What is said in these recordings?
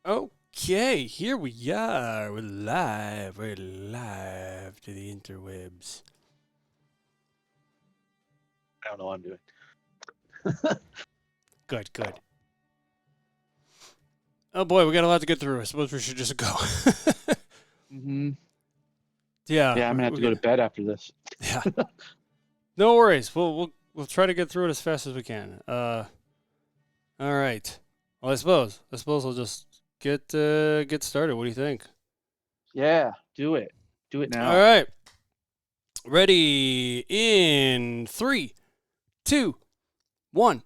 Okay, here we are. We're live. We're live to the interwebs. I don't know what I'm doing. Good. Oh boy, we got a lot to get through. I suppose we should just go. Mm-hmm. Yeah. Yeah, I'm gonna have to go to bed after this. Yeah. No worries. We'll try to get through it as fast as we can. All right. Well, I suppose I'll just get started. What do you think? Yeah, do it. Do it now. All right. Ready in 3, 2, 1.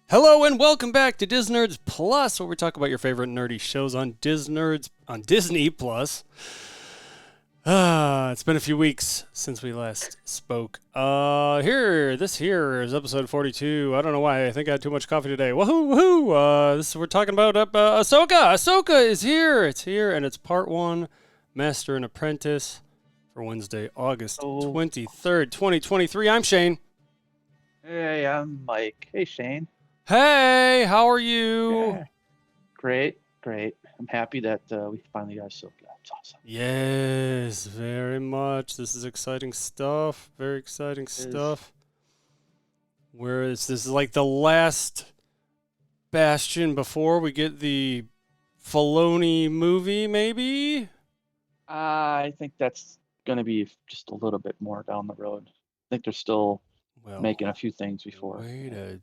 Hello and welcome back to Disnerds Plus, where we talk about your favorite nerdy shows on Disnerds on Disney Plus. It's been a few weeks since we last spoke. This here is episode 42. I don't know why. I think I had too much coffee today. Woohoo! We're talking about Ahsoka. Ahsoka is here. It's here, and it's part 1, Master and Apprentice, for Wednesday, August 23rd, 2023. I'm Shane. Hey, I'm Mike. Hey, Shane. Hey, how are you? Yeah. Great. I'm happy that we finally got Ahsoka. It's awesome. Yes, very much. This is exciting stuff. Very exciting stuff. Whereas this is like the last bastion before we get the Filoni movie, maybe? I think that's going to be just a little bit more down the road. I think they're still making a few things before. Way to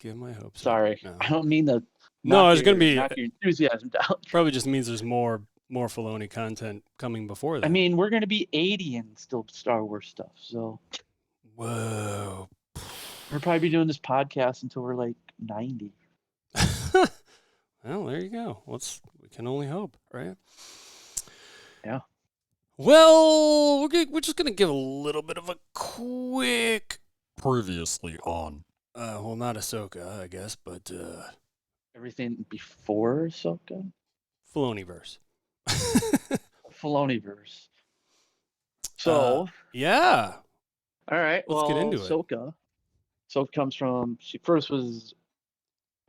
get my hopes up. Sorry. No. I don't mean to No, it's going to be... knock your enthusiasm down. Probably just means there's more Filoni content coming before that. I mean, we're going to be 80 and still Star Wars stuff, so... Whoa. We'll probably be doing this podcast until we're like 90. Well, there you go. We can only hope, right? Yeah. Well, we're just going to give a little bit of a quick previously on. Well, not Ahsoka, I guess, but... Everything before Ahsoka? Filoniverse. Filoniverse. So... yeah. All right, Let's get into Ahsoka. Ahsoka comes from... She first was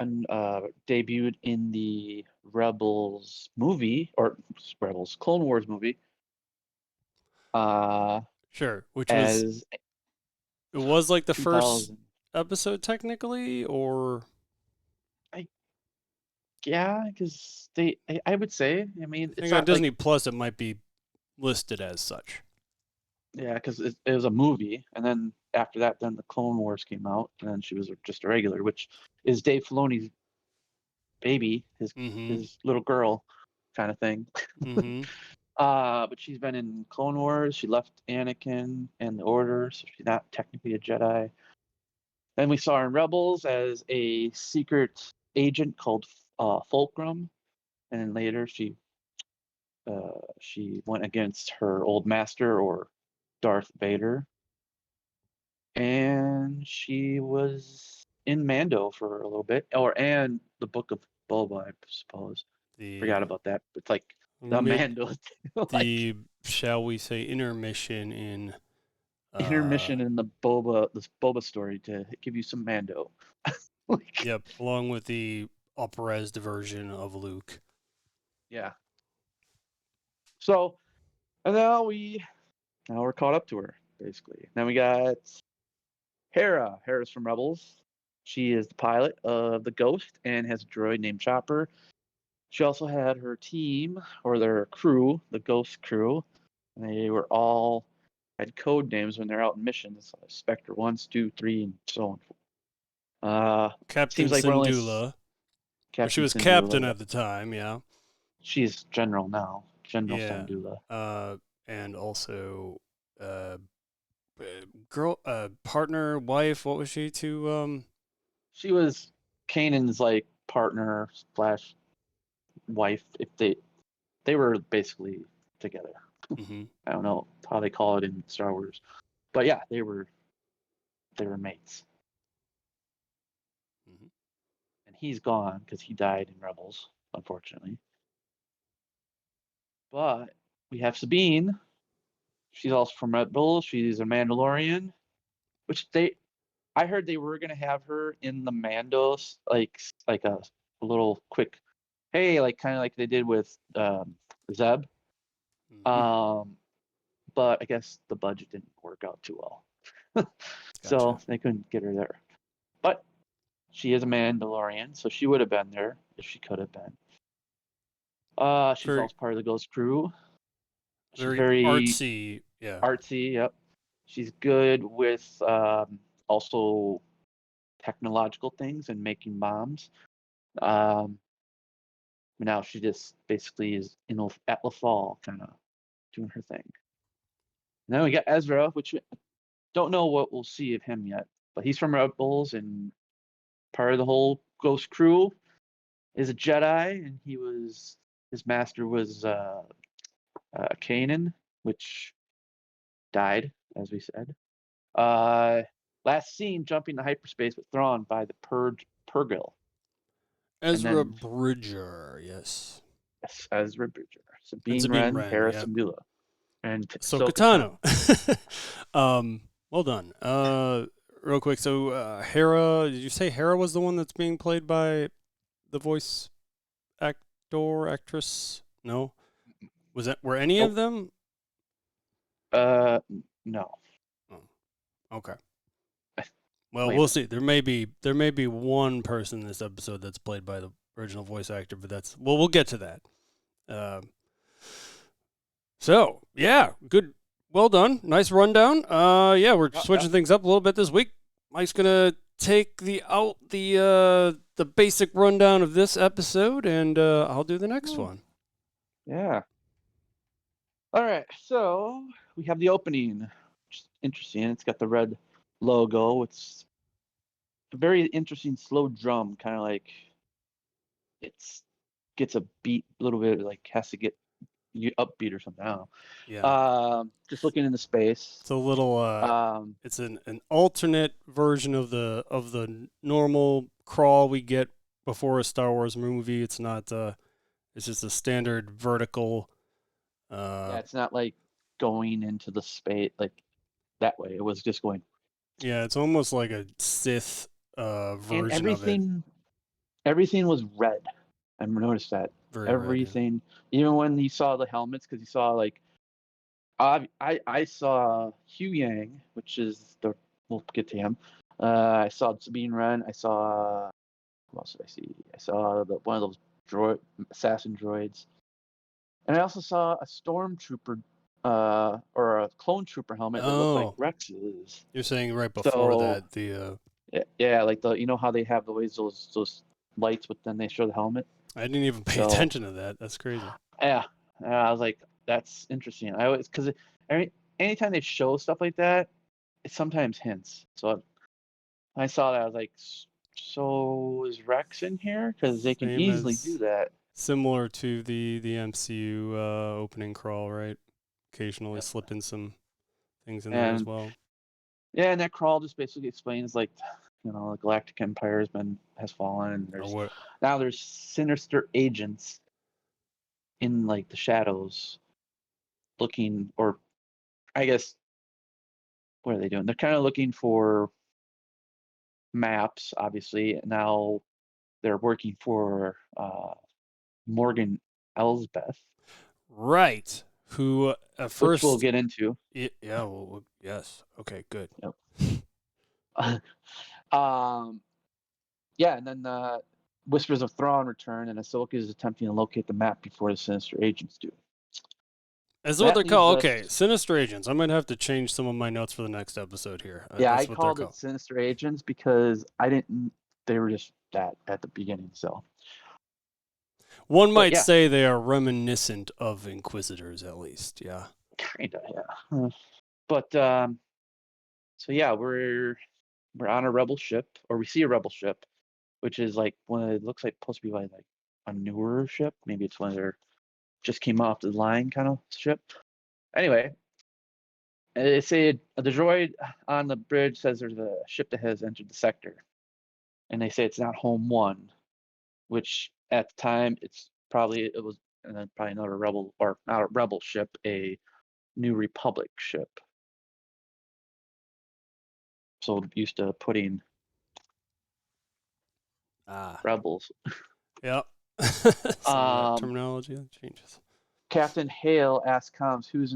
debuted in the Rebels movie, or Rebels Clone Wars movie. Sure, which was... It was like the first episode, technically, or... Yeah, because I would say, I mean... I think on Disney Plus it might be listed as such. Yeah, because it was a movie, and then after that, then the Clone Wars came out, and then she was just a regular, which is Dave Filoni's baby, his little girl kind of thing. Mm-hmm. But she's been in Clone Wars. She left Anakin and the Order, so she's not technically a Jedi. Then we saw her in Rebels as a secret agent called Fulcrum, and then later she went against her old master, or Darth Vader, and she was in Mando for a little bit, and the Book of Boba, I suppose. Forgot about that. It's like the Mando. Shall we say, intermission in the Boba story to give you some Mando. Yep, along with the up-resed version of Luke. Yeah. So, and now we're caught up to her, basically. Then we got Hera. Hera's from Rebels. She is the pilot of the Ghost and has a droid named Chopper. She also had her team, or their crew, the Ghost crew. And they were all had code names when they're out in missions. Spectre 1, Stu 3, and so on. Captain Syndulla. She was captain at the time, yeah. She's general now. General Syndulla. And also partner, wife, what was she to She was Kanan's like partner / wife. If they were basically together. Mm-hmm. I don't know how they call it in Star Wars, but yeah, they were mates. Mm-hmm. And he's gone because he died in Rebels, unfortunately. But we have Sabine. She's also from Rebels. She's a Mandalorian, which I heard they were gonna have her in the Mandos, like a little quick, hey, like kind of like they did with Zeb. Mhm. But I guess the budget didn't work out too well, Gotcha. so they couldn't get her there. But she is a Mandalorian, so she would have been there if she could have been. She's Very, also part of the Ghost crew. She's very very artsy. Yeah. artsy. Yep. She's good with also technological things and making bombs. Um, Now she just basically is at Lothal, kind of doing her thing. And then we got Ezra, which we don't know what we'll see of him yet, but he's from Rebels and part of the whole Ghost crew. Is a Jedi, and his master was Kanan, which died, as we said. Last seen jumping to hyperspace with Thrawn by the Purgil, and Ezra then Bridger. Yes. Ezra Bridger, And Sabine Sabine Wren, Wren. Hera Yeah. Syndulla, and Ahsoka Ahsoka Tano. Tano. Well done. Real quick. So, Hera. Did you say Hera was the one that's being played by the voice actress? No. Were any of Nope. them? No. Oh, okay. Well, Wait a we'll minute. see. There may be one person in this episode that's played by the original voice actor, but we'll get to that. So yeah, good, well done, nice rundown. Yeah, we're switching things up a little bit this week. Mike's gonna take the basic rundown of this episode, and I'll do the next one. Yeah. All right. So we have the opening, which is interesting. It's got the red logo. It's a very interesting slow drum, kind of like it's gets a beat a little bit, like has to get you upbeat or something. I don't Yeah, know. Just looking into space. it's a little. It's an alternate version of the normal crawl we get before a Star Wars movie. It's not. It's just a standard vertical. Yeah, it's not like going into the space like that way. It was just going. Yeah, it's almost like a Sith And version of it. everything was red. I noticed that Very red. Yeah. everything, even when you saw the helmets, because you saw like I saw Huyang, which is we'll get to him. I saw Sabine Wren. I saw who else did I see? I saw one of those assassin droids, and I also saw a stormtrooper or a clone trooper helmet that looked like Oh, Rex's. you're saying right before So that the. yeah, like how they have those lights, but then they show the helmet. I didn't even pay So attention to that. That's crazy. yeah, I was like, that's interesting. I always because anytime they show stuff like that, it sometimes hints. So I saw that, I was like, so is Rex in here? Because they can Same easily do as that. similar to the MCU opening crawl, right? Occasionally Yep. slip in some things in there as And well. yeah, and that crawl just basically explains like, the Galactic Empire has fallen, and there's sinister agents in like the shadows, looking, or I guess, what are they doing? They're kind of looking for maps, obviously. Now they're working for Morgan Elsbeth, Right. Who at which we'll first. get into. Yeah. Well, yes. Okay. Good. Yep. um, yeah, and then Whispers of Thrawn return, and Ahsoka is attempting to locate the map before the Sinister agents do. Is what That they're leaves called. us. Okay, Sinister Agents. I might have to change some of my notes for the next episode here. Yeah, I That's what they're called it called. Sinister agents because I didn't. They were just that at the beginning. So One but might yeah, say they are reminiscent of Inquisitors, at least. Yeah. kinda, yeah. But so yeah, we're on a rebel ship, or we see a rebel ship, which is like it looks like supposed to be like a newer ship. Maybe it's one of their just came off the line kind of ship. Anyway, they say the droid on the bridge says there's a ship that has entered the sector, and they say it's not Home One, which at the time it was, and then probably another rebel, or not a rebel ship, a New Republic ship. So used to putting rebels. Yep. Some of that Um, terminology changes. Captain Hale asks comms who's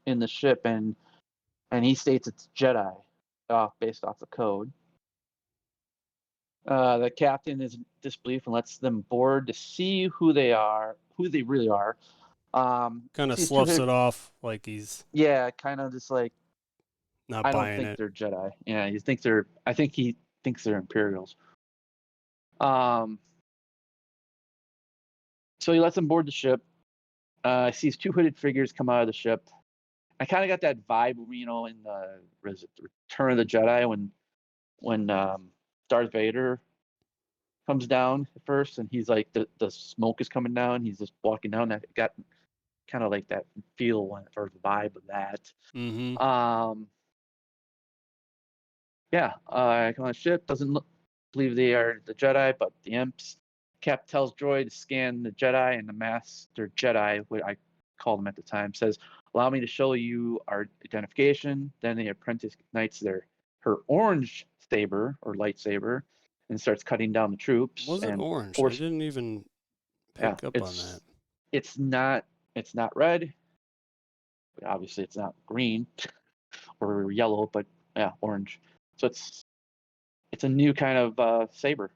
in the ship, and he states it's Jedi, based off the code. The captain is in disbelief and lets them board to see who they really are. Kind of sees sloughs it off like he's kind of just like, not I don't buying think it. they're Jedi. Yeah, I think he thinks they're Imperials. So he lets them board the ship. Sees two hooded figures come out of the ship. I kind of got that vibe, in the Return of the Jedi when Darth Vader comes down at first, and he's like the smoke is coming down. He's just walking down. That got kind of like that feel or vibe of that. Mm-hmm. On the ship doesn't believe they are the Jedi, but the imps. Cap tells droid to scan the Jedi, and the Master Jedi, what I called him at the time, says, "Allow me to show you our identification." Then the apprentice ignites her orange saber or lightsaber and starts cutting down the troops. Was it and orange? force, I didn't even pick up on that. It's not red. Obviously, it's not green or yellow, but yeah, orange. So it's a new kind of saber.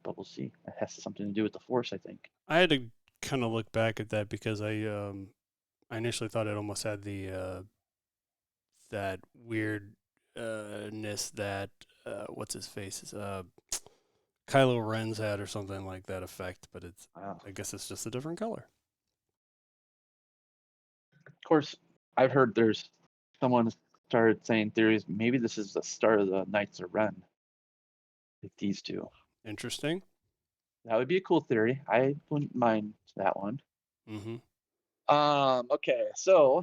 But we'll see. It has something to do with the Force, I think. I had to kind of look back at that because I initially thought it almost had the that weirdness that what's his face is Kylo Ren's had or something like that effect, but I guess it's just a different color. Of course, I've heard there's someone started saying theories. Maybe this is the start of the Knights of Ren. Like these two. Interesting. That would be a cool theory. I wouldn't mind that one. Mm-hmm. Okay, so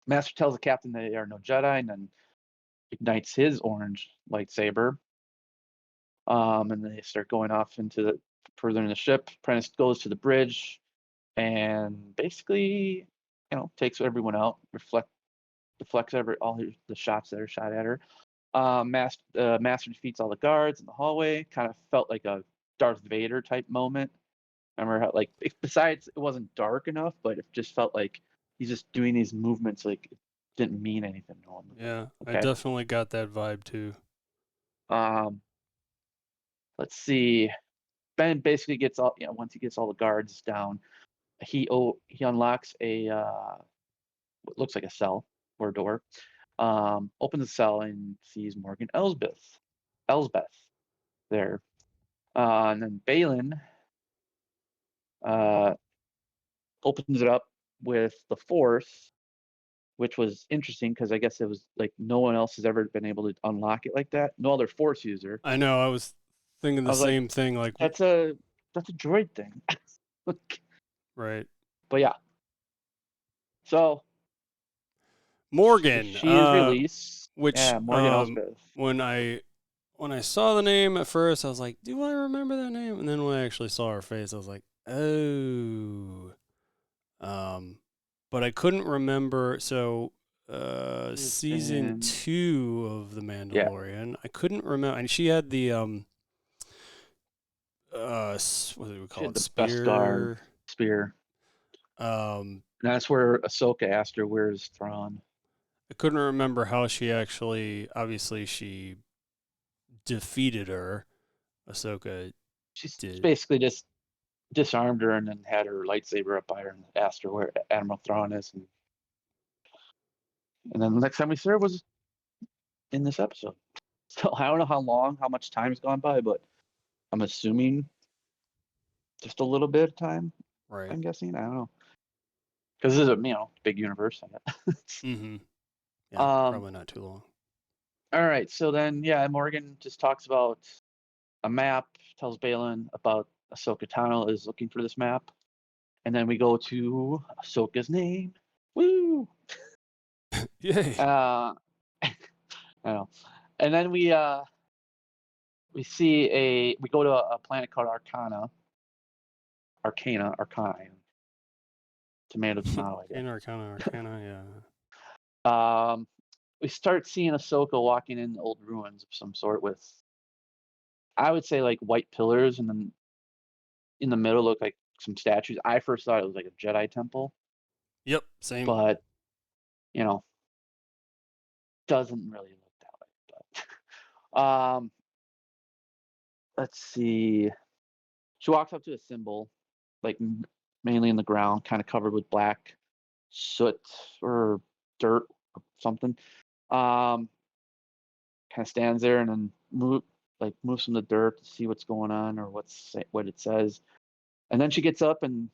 Master tells the captain they are no Jedi, and then ignites his orange lightsaber. And they start going off into further in the ship. Apprentice goes to the bridge, and basically, takes everyone out. Deflects all the shots that are shot at her. Master defeats all the guards in the hallway. Kind of felt like a Darth Vader type moment. Remember how, besides it wasn't dark enough, but it just felt like he's just doing these movements like it didn't mean anything to him. Yeah, okay. I definitely got that vibe too. Let's see. Ben basically gets all, once he gets all the guards down, he unlocks what looks like a cell or a door. Opens the cell and sees Morgan Elsbeth there. And then Baylan opens it up with the Force, which was interesting because I guess it was like no one else has ever been able to unlock it like that. No other Force user. I know. I was thinking the same thing. Like that's a droid thing. Right. But yeah. So Morgan. She is released. Which Morgan Elsbeth. when I saw the name at first, I was like, "Do I remember that name?" And then when I actually saw her face, I was like, "Oh." But I couldn't remember. So, season 2 of The Mandalorian, I couldn't remember. And she had the what do we call it? Spear. Spear. And that's where Ahsoka asked her, "Where's Thrawn?" I couldn't remember how she obviously she defeated her. Ahsoka did. Basically just disarmed her and then had her lightsaber up by her and asked her where Admiral Thrawn is. And then the next time we saw her was in this episode. So I don't know how much time's gone by, but I'm assuming just a little bit of time. Right. I'm guessing. I don't know. Because this is a big universe. Mm-hmm. Yeah, probably not too long. All right. So then, Morgan just talks about a map, tells Baylan about Ahsoka Tano is looking for this map. And then we go to Ahsoka's name. Woo! Yay. I know. And then we go to a planet called Arcana. Tomato, I guess. In Arcana, yeah. We start seeing Ahsoka walking in old ruins of some sort with, I would say, like white pillars, and then in the middle look like some statues. I first thought it was like a Jedi temple, Yep, same. but you know, doesn't really look that way. But let's see. She walks up to a symbol, like mainly in the ground, kind of covered with black soot or dirt or something. Kind of stands there and then moves some of the dirt to see what's going on or what it says. And then she gets up and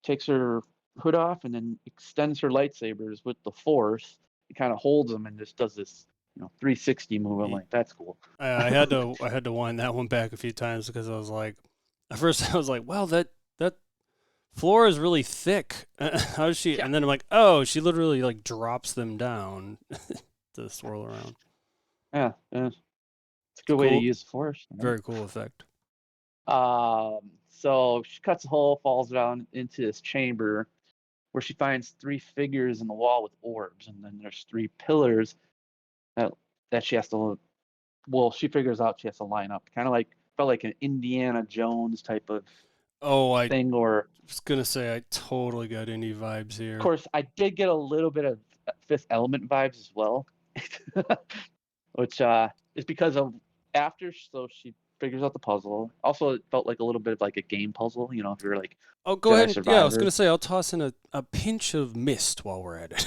takes her hood off and then extends her lightsabers with the Force. It kind of holds them and just does this, 360 move. I'm like, that's cool. I had to wind that one back a few times because I was like, at first I was like, wow, that floor is really thick. How does she? Yeah. And then I'm like, oh, she literally like drops them down to swirl around. Yeah, it's a good way to use the Force. Very cool effect. So she cuts a hole, falls down into this chamber where she finds 3 figures in the wall with orbs, and then there's 3 pillars that she has to. Well, she figures out she has to line up, kind of like felt like an Indiana Jones type of thing. Or I was gonna say I totally got indie vibes here. Of course, I did get a little bit of Fifth Element vibes as well, which is because of after. So she figures out the puzzle. Also, it felt like a little bit of like a game puzzle. If you're like, oh, go ahead. Survivor. Yeah, I was gonna say I'll toss in a pinch of mist while we're at it.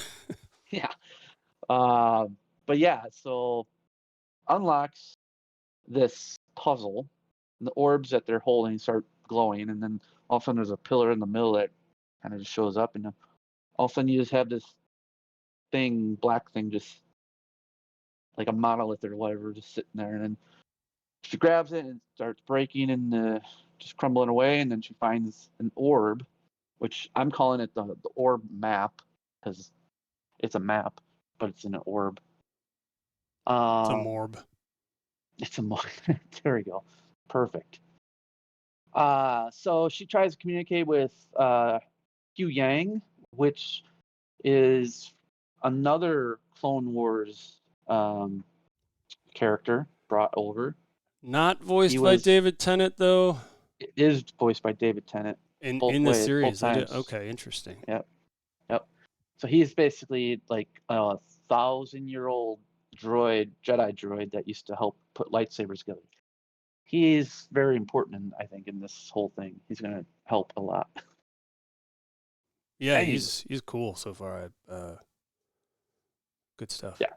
Yeah. But yeah, so unlocks this puzzle, and the orbs that they're holding start glowing, and then all of a sudden there's a pillar in the middle that kind of just shows up, and all of a sudden you just have this black thing, just like a monolith or whatever, just sitting there, and then she grabs it and starts breaking and just crumbling away, and then she finds an orb, which I'm calling it the orb map because it's a map, but it's in an orb. It's a morb. It's a morb. There we go. Perfect. So she tries to communicate with Huyang, which is another Clone Wars character brought over. Not voiced by David Tennant, though. It is voiced by David Tennant. In the series, okay, interesting. Yep. So he's basically like a 1,000-year-old Jedi droid that used to help put lightsabers together. He's very important, I think, in this whole thing. He's going to help a lot. Yeah, he's cool so far. Good stuff. Yeah.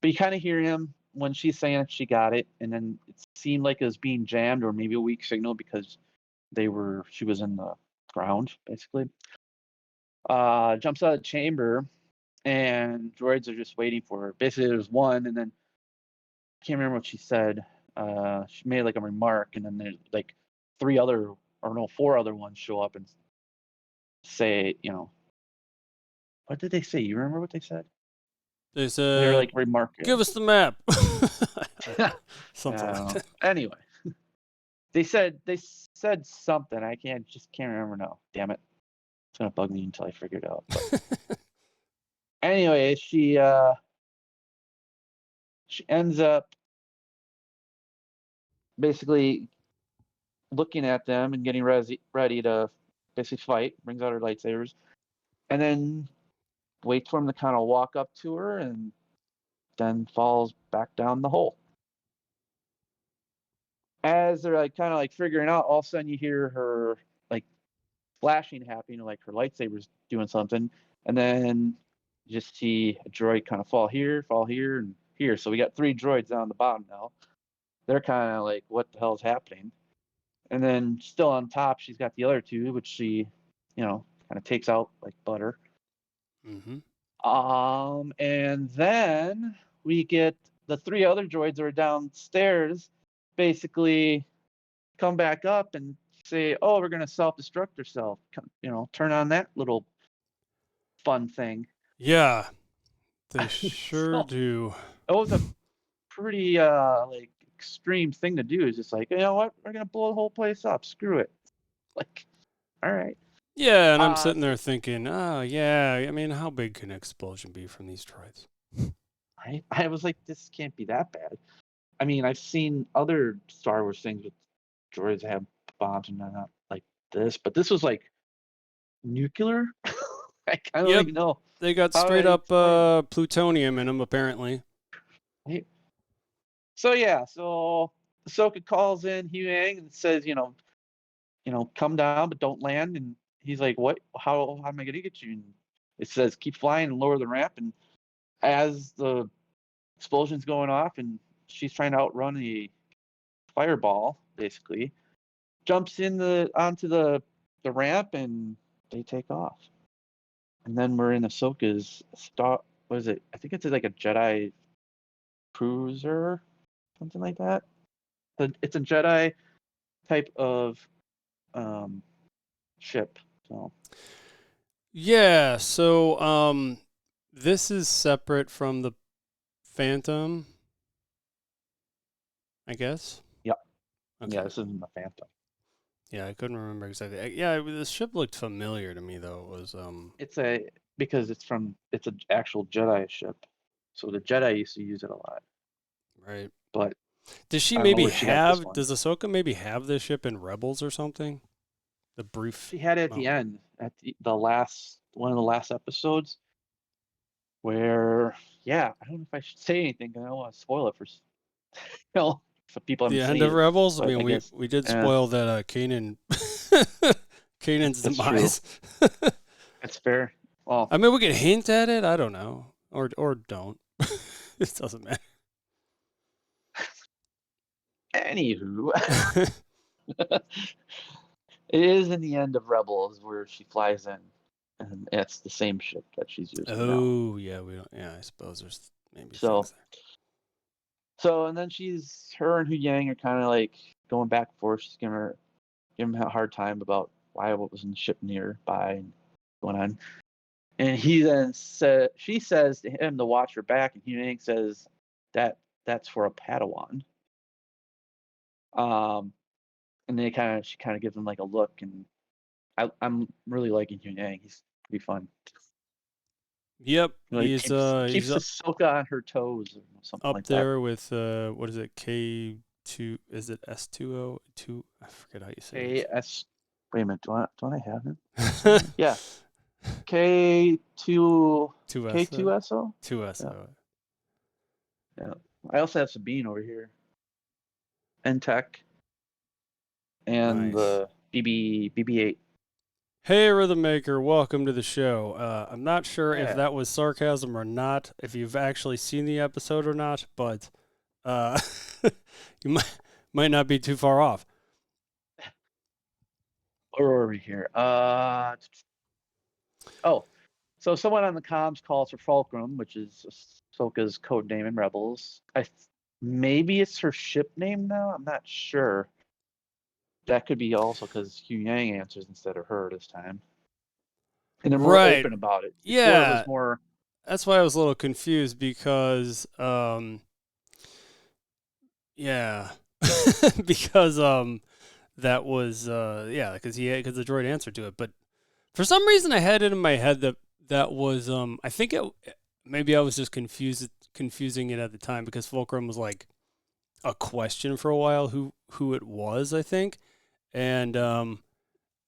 But you kind of hear him when she's saying she got it, and then it seemed like it was being jammed or maybe a weak signal because she was in the ground, basically. Jumps out of the chamber, and droids are just waiting for her. Basically, there's one, and then I can't remember what she said. She made like a remark, and then there's like 4 other ones show up and say, what did they say? You remember what they said? They said, they were like remarking, give us the map. Something like that. Anyway, they said something. I can't remember now. Damn it. It's going to bug me until I figure it out. But anyway, she ends up basically looking at them and getting ready to basically fight, brings out her lightsabers, and then waits for him to kind of walk up to her and then falls back down the hole. As they're like kind of like figuring out, all of a sudden you hear her like flashing happening, like her lightsaber's doing something, and then you just see a droid kind of fall here, and here. So we got 3 droids down the bottom now. They're kind of like, what the hell is happening? And then still on top, she's got the other 2, which she, kind of takes out like butter. Mm-hmm. And then we get the 3 other droids that are downstairs basically come back up and say, oh, we're going to self-destruct ourselves. Turn on that little fun thing. Yeah, they sure do. It was a pretty like extreme thing to do. Is just like, you know what? We're going to blow the whole place up. Screw it. Like, all right. Yeah, and I'm Uh, sitting there thinking, oh yeah, I mean, how big can an explosion be from these droids? I was like, this can't be that bad. I mean, I've seen other Star Wars things with droids that have bombs and not like this, but this was like nuclear. I don't Yep, even know they got how straight to up explain it. plutonium in them apparently. Right? So yeah, so Ahsoka calls in Huyang and says, come down, but don't land. And he's like, what? How am I gonna get you? And it says, keep flying and lower the ramp. And as the explosion's going off, and she's trying to outrun a fireball, basically, jumps onto the ramp, and they take off. And then we're in Ahsoka's stop. What is it? I think it's like a Jedi cruiser, something like that. But it's a Jedi type of um, ship. So Yeah, so this is separate from the Phantom, I guess. yep, Okay. yeah, this isn't the Phantom. Yeah, I couldn't remember exactly. Yeah, the ship looked familiar to me though. It was It's because it's an actual Jedi ship. So the Jedi used to use it a lot. right. But Does she I don't know maybe where she got this have? one. Does Ahsoka maybe have this ship in Rebels or something? The brief She had it at the moment. end, at the last one of the last episodes, where I don't know if I should say anything because I don't want to spoil it for for people The haven't end seen of it. Rebels. I But mean, I guess we did uh, spoil that Kanan Kanan's that's true. demise. That's fair. Well, I mean, we could hint at it. I don't know, or don't. It doesn't matter. anywho, it is in the end of Rebels where she flies in, and it's the same ship that she's using now. Oh yeah, we don't. Yeah, I suppose there's maybe So things there. and then her and Hu Yang are kind of like going back and forth. She's giving him a hard time about why what was in the ship nearby and going on. And she says to him to watch her back, and Hu Yang says that that's for a Padawan. Um, and she kind of gives him like a look, and I'm really liking Hu Yang. He's pretty fun. Yep, Like he's keeps Ahsoka on her toes or something up like that. there with what is it, K2? Is it S2O two? I forget how you say it. KS. Wait a minute. Don't I have him somewhere? Yeah. K2 Two S K2SO. two S Yeah. O. Yeah. I also have Sabine over here. And Tech and Nice. the BB8. Hey, Rhythm Maker, welcome to the show. I'm not sure if Yeah. that was sarcasm or not, if you've actually seen the episode or not, but uh, you might not be too far off. Where are we here? Oh, so someone on the comms calls her Fulcrum, which is Ahsoka's code name in Rebels. Maybe it's her ship name now. I'm not sure. That could be also because Hu Yang answers instead of her this time, and they're more Right. open about it. Before it Yeah. was more. That's why I was a little confused because, yeah, because that was yeah, because the droid answered to it, but for some reason I had it in my head that that was I think it maybe I was just confusing it at the time because Fulcrum was like a question for a while who it was, I think, and and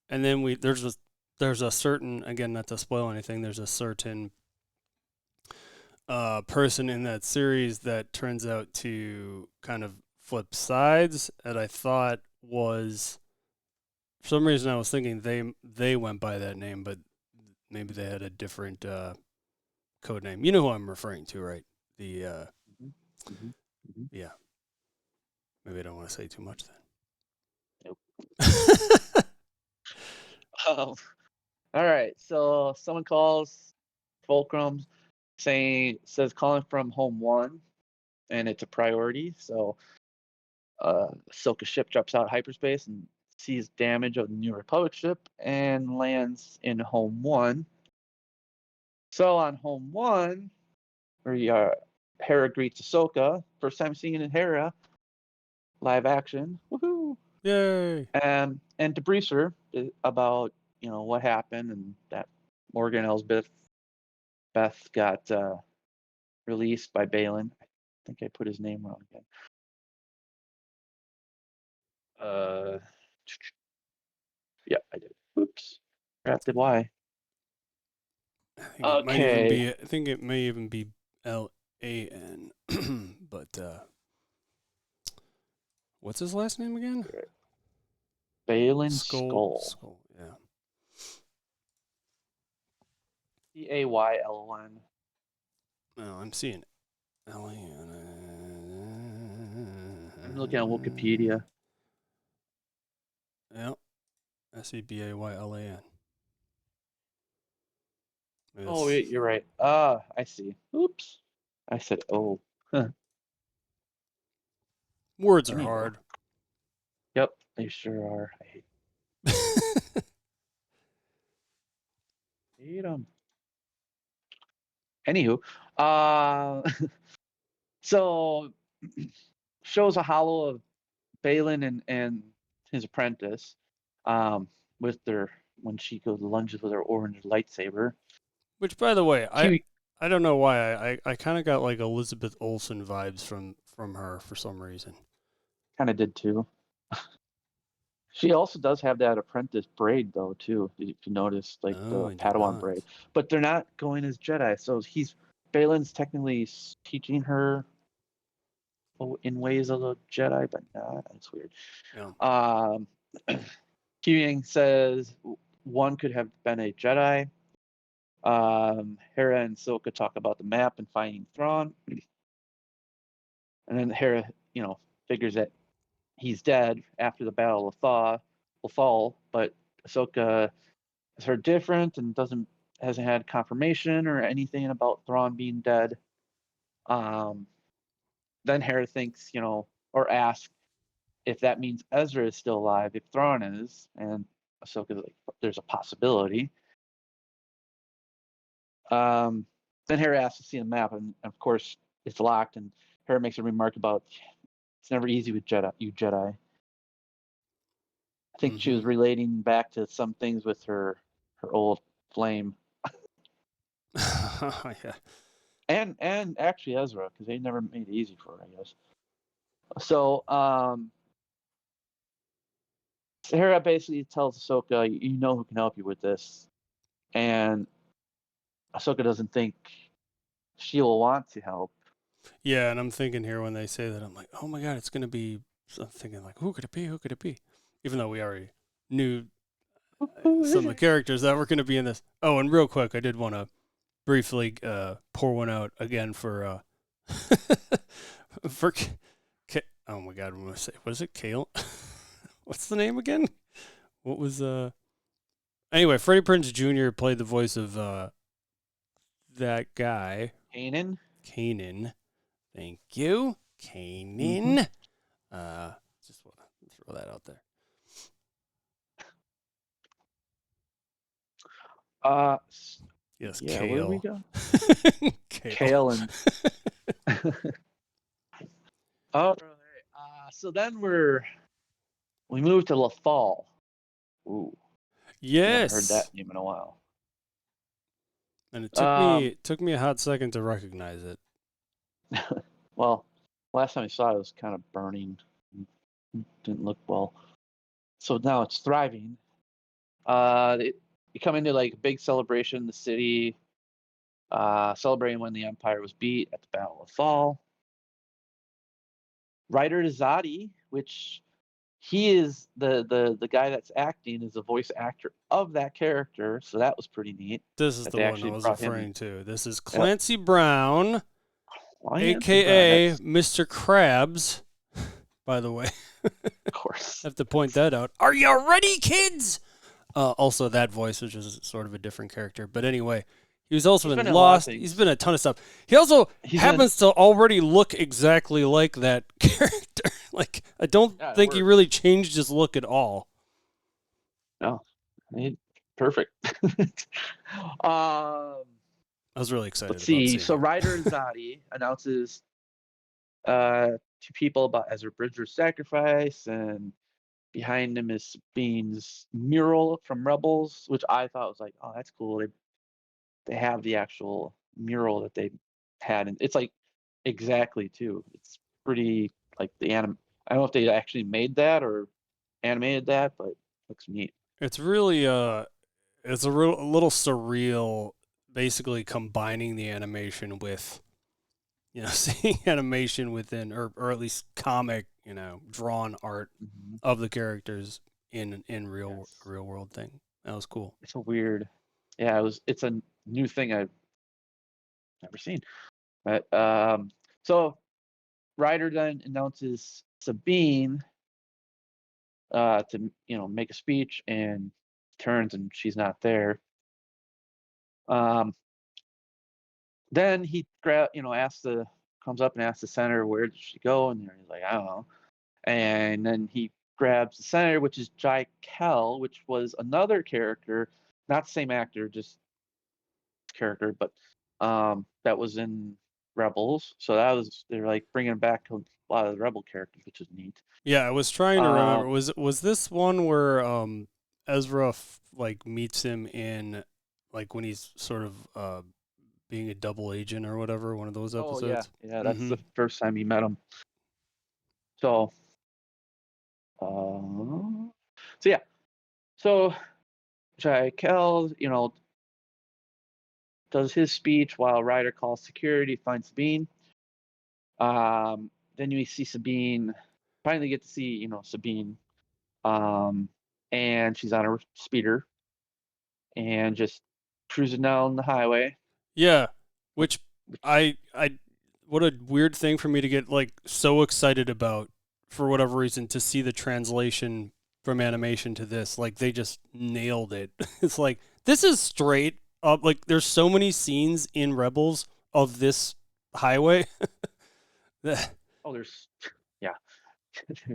then there's a certain, again, not to spoil anything, there's a certain person in that series that turns out to kind of flip sides, and I thought was, for some reason I was thinking they went by that name, but maybe they had a different code name. You know who I'm referring to, right? The Mhm, mhm, mhm. yeah. Maybe I don't want to say too much Nope. then. All right. So someone calls Fulcrum says calling from home one, and it's a priority. So Ahsoka's ship drops out of hyperspace and sees damage of the New Republic ship and lands in home one. So on home one, Hera greets Ahsoka. First time seeing Hera live action. Woohoo! Yay! And debriefs her about what happened, and that Morgan Elsbeth got released by Baylan. I think I put his name wrong again. Yeah, I did. Oops. Crap, did why? I think it may even be Lan. But what's his last name again? Baylan Skoll. Skoll, yeah. Caylon. No, I'm seeing Lan. I'm looking at Wikipedia. Yeah. Sebaylan. Oh, you're right. I see. Oops. I said, oh. Huh. Words are hard. Yep, they sure are. I hate them. Anywho, so shows a hollow of Baylan and his apprentice, with when she goes lunges with her orange lightsaber. Which, by the way, I don't know why I kind of got like Elizabeth Olsen vibes from her for some reason. Kind of did too. She also does have that apprentice braid though too. If you notice, like the Padawan braid, but they're not going as Jedi. So Baylan's technically teaching her in ways of a Jedi, but not. It's weird. Yeah. Huyang says one could have been a Jedi. Hera and Ahsoka talk about the map and finding Thrawn, and then Hera, figures that he's dead after the Battle of Lothal, but Ahsoka has heard different and hasn't had confirmation or anything about Thrawn being dead. Then Hera thinks, or asks if that means Ezra is still alive, if Thrawn is, and Ahsoka's like, there's a possibility. Then Hera asks to see the map, and of course it's locked, and Hera makes a remark about it's never easy with you Jedi. I think she was relating back to some things with her old flame. Yeah. And actually Ezra, because they never made it easy for her, I guess. So Hera basically tells Ahsoka, you know who can help you with this. And Ahsoka doesn't think she will want to help. Yeah, and I'm thinking here when they say that, I'm like, oh my god, it's going to be, I'm thinking like, who could it be? Who could it be? Even though we already knew some of the characters that were going to be in this. Oh, and real quick, I did want to briefly pour one out again for, for, oh my god, I'm going to say, what is it, Kale? What's the name again? What was, anyway, Freddie Prinze Jr. played the voice of that guy. Kanan. Thank you. Kanan. Just want to throw that out there. Yes, yeah, Kale. where do we go? Kale and all right. So then we move to Lothal. Ooh. Yes. I haven't heard that name in a while. And it took me a hot second to recognize it. Well, last time I saw it was kind of burning. Didn't look well. So now it's thriving. You come into like a big celebration in the city, celebrating when the Empire was beat at the Battle of Lothal. Ryder Zadi, which he is the guy that's acting, is the voice actor of that character, so that was pretty neat. This is the one I was referring to. This is Clancy Brown, a.k.a. Mr. Krabs, by the way. Of course. I have to point that out. Are you ready, kids? Also, that voice, which is sort of a different character. But anyway, he was also in Lost. He's been a ton of stuff. He also happens to already look exactly like that character. Like, I don't think he really changed his look at all. No. Perfect. I was really excited. Let's see. So Ryder Zadi announces to people about Ezra Bridger's sacrifice, and behind him is Sabine's mural from Rebels, which I thought was like, oh, that's cool. They have the actual mural that they had, and it's like exactly too. It's pretty like the anim. I don't know if they actually made that or animated that, but it looks neat. It's really it's a little surreal, basically combining the animation with, seeing animation within, or at least comic, drawn art Mm-hmm. of the characters in Yes, real world thing. That was cool. it's a weird. Yeah, it's a new thing I've never seen. But so Ryder then announces Sabine to make a speech, and turns and she's not there. Um, then he comes up and asks the senator where did she go, and he's like, I don't know. And then he grabs the senator, which is Jai Kell, which was another character, not the same actor, just character, but that was in Rebels. So they're like bringing back a lot of the Rebel characters, which is neat. Yeah, I was trying to remember. Um, Was this one where Ezra like meets him in, like, when he's sort of being a double agent or whatever, one of those oh yeah, episodes? yeah, that's Mm-hmm. the first time he met him. So, so yeah, so Jai Kell, does his speech while Ryder calls security, finds Sabine. Then you see Sabine, finally get to see, Sabine. Um, and she's on her speeder and just cruising down the highway, Yeah, which, which which I what a weird thing for me to get like so excited about for whatever reason to see the translation from animation to this. Like they just nailed it. It's like this is straight up. Like there's so many scenes in Rebels of this highway. that there's, yeah,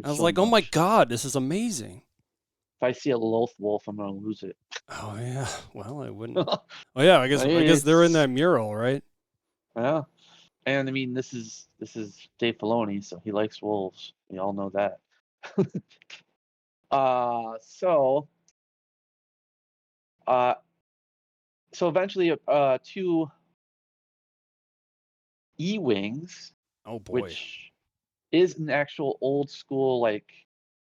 I there's was so like, oh my much. god, this is amazing. If I see a Loth Wolf, I'm gonna lose it. Oh yeah. Well, I wouldn't. Oh yeah. I guess they're in It's that mural, right? yeah, and I mean this is Dave Filoni, so he likes wolves. We all know that. Uh, so uh, so eventually, two E-wings, Oh boy. which is an actual old school like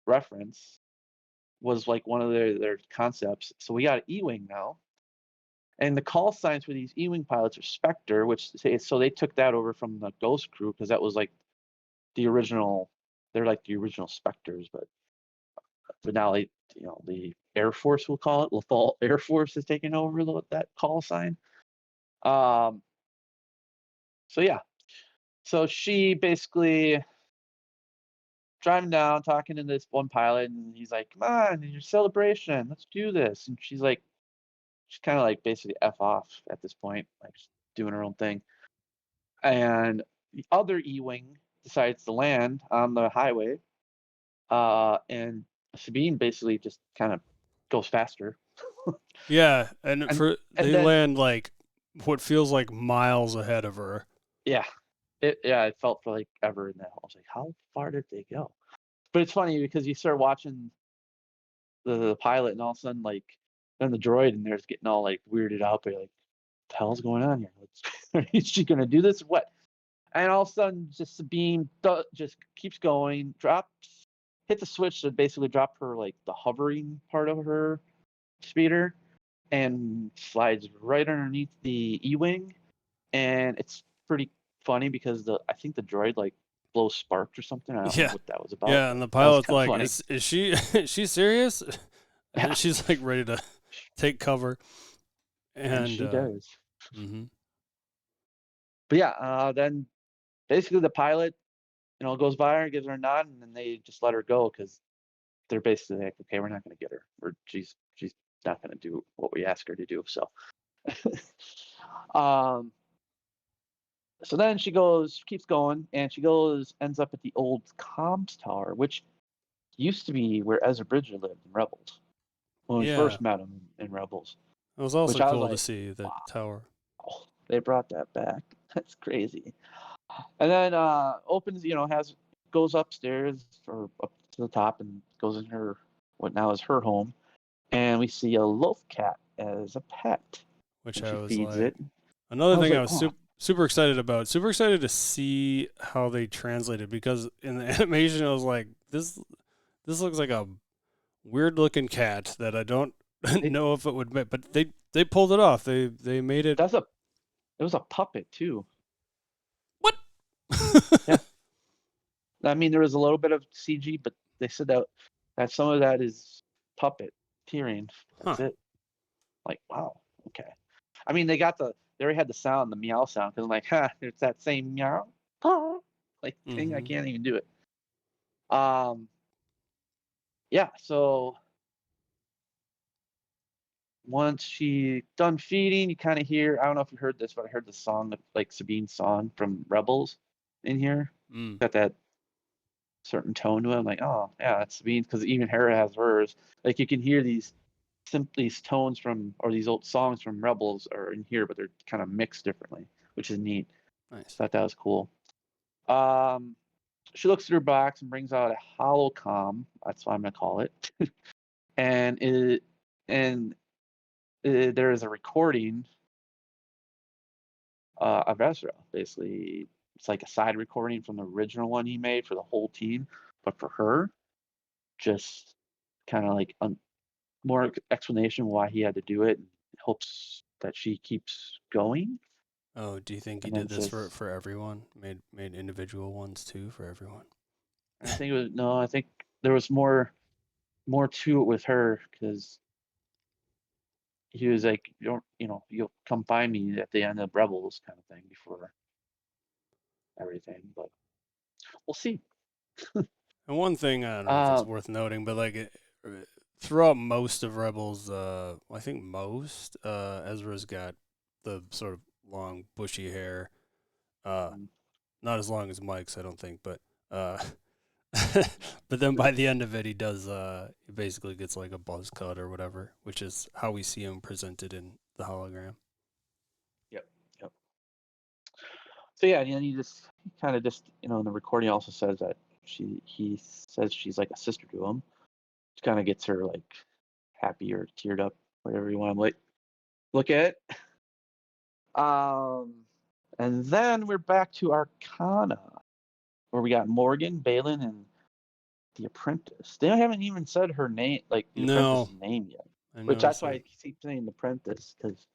reference, was like one of their concepts. So we got an E-wing now, and the call signs for these E-wing pilots are Spectre, so they took that over from the Ghost crew because that was like the original. They're like the original Spectres, but now the Air Force, will call it Lothal Air Force, is taking over that call sign. Um, so yeah, so she basically driving down, talking to this one pilot, and he's like, "Come on, it's your celebration. Let's do this." And she's kind of like basically f off at this point, like just doing her own thing. And the other E-wing decides to land on the highway, and Sabine basically just kind of goes faster. Yeah, and and for and they then land like what feels like miles ahead of her. yeah, it felt for like ever in that. I was like, how far did they go? But it's funny because you start watching the pilot, and all of a sudden, like, then the droid and there's getting all like weirded out. But you're like, what the hell's going on here? Is she gonna do this? What? And all of a sudden, just Sabine just keeps going, hits a switch to basically drop her like the hovering part of her speeder, and slides right underneath the E-wing. And it's pretty funny because I think the droid like blows sparks or something. I don't know Yeah, what that was about, yeah, but and the that was pilot's kind of like, funny. "Is she is she serious?" Yeah, And she's like ready to take cover. and And she does. mhm. But yeah, then basically the pilot, goes by her and gives her a nod, and then they just let her go because they're basically like, okay, we're not going to get her. She's not going to do what we ask her to do. So, um, so then keeps going, and ends up at the old comms tower, which used to be where Ezra Bridger lived in Rebels when we Yeah, first met him in Rebels. it was Which also I was cool to like, see the tower. wow, they brought that back. That's crazy. And then opens, goes upstairs or up to the top and goes in her what now is her home, and we see a loaf cat as a pet. Which and I she was feeds like, it. another thing I like, was super excited about. Super excited to see how they translated, because in the animation I was like, this looks like a weird looking cat that I don't know if it would make, but they pulled it off. They made it. It was a puppet too. What? Yeah. I mean, there was a little bit of CG, but they said that some of that is puppet tearing. That's it. Like, wow, okay. I mean, they already had the sound, the meow sound, because I'm like, it's that same meow, like thing. I can't even do it. Yeah. So once she done feeding, you kind of hear. I don't know if you heard this, but I heard the song, like Sabine's song from Rebels, in here. Got that certain tone to it. I'm like, oh yeah, that's Sabine, because even Hera has hers. Like you can hear these tones from, or these old songs from Rebels are in here, but they're kind of mixed differently, which is neat. Nice. Thought that was cool. She looks through her box and brings out a holocom. That's what I'm gonna call it. and there is a recording of Ezra. Basically, it's like a side recording from the original one he made for the whole team, but for her, just kind of like more explanation why he had to do it. Hopes that she keeps going. Oh, do you think he And then did this says, for everyone? Made individual ones too for everyone? I think it was no. I think there was more to it with her, because he was like, you'll come find me at the end of Rebels kind of thing before everything. But we'll see. And one thing, I don't know if it's Uh, worth noting, but like throughout most of Rebels, I think Ezra's got the sort of long bushy hair. Not as long as Mike's, I don't think, but but then by the end of it, he does. He basically gets like a buzz cut or whatever, which is how we see him presented in the hologram. Yep. Yep. So yeah, and then he kind of in the recording also says that he says she's like a sister to him, which kind of gets her like happy or teared up, whatever you want to look at. And then we're back to Arcana, where we got Morgan, Baylan, and the Apprentice. They haven't even said her name, like the No, Apprentice's name yet. I Which that's noticed why that. I keep saying the Apprentice, because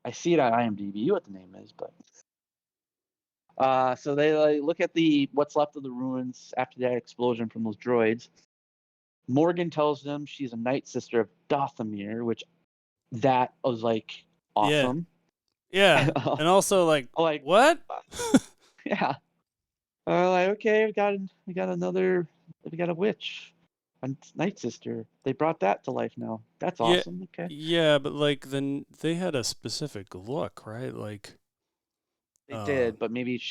I see it on IMDb what the name is, but so they like, look at what's left of the ruins after that explosion from those droids. Morgan tells them she's a night sister of Dothamir, which that was like Yeah, awesome. yeah, and also like Like, what? yeah. Like, okay, we got a witch, a night sister. They brought that to life now. That's Yeah, awesome. Okay. yeah, but like then they had a specific look, right? Like, They did, but maybe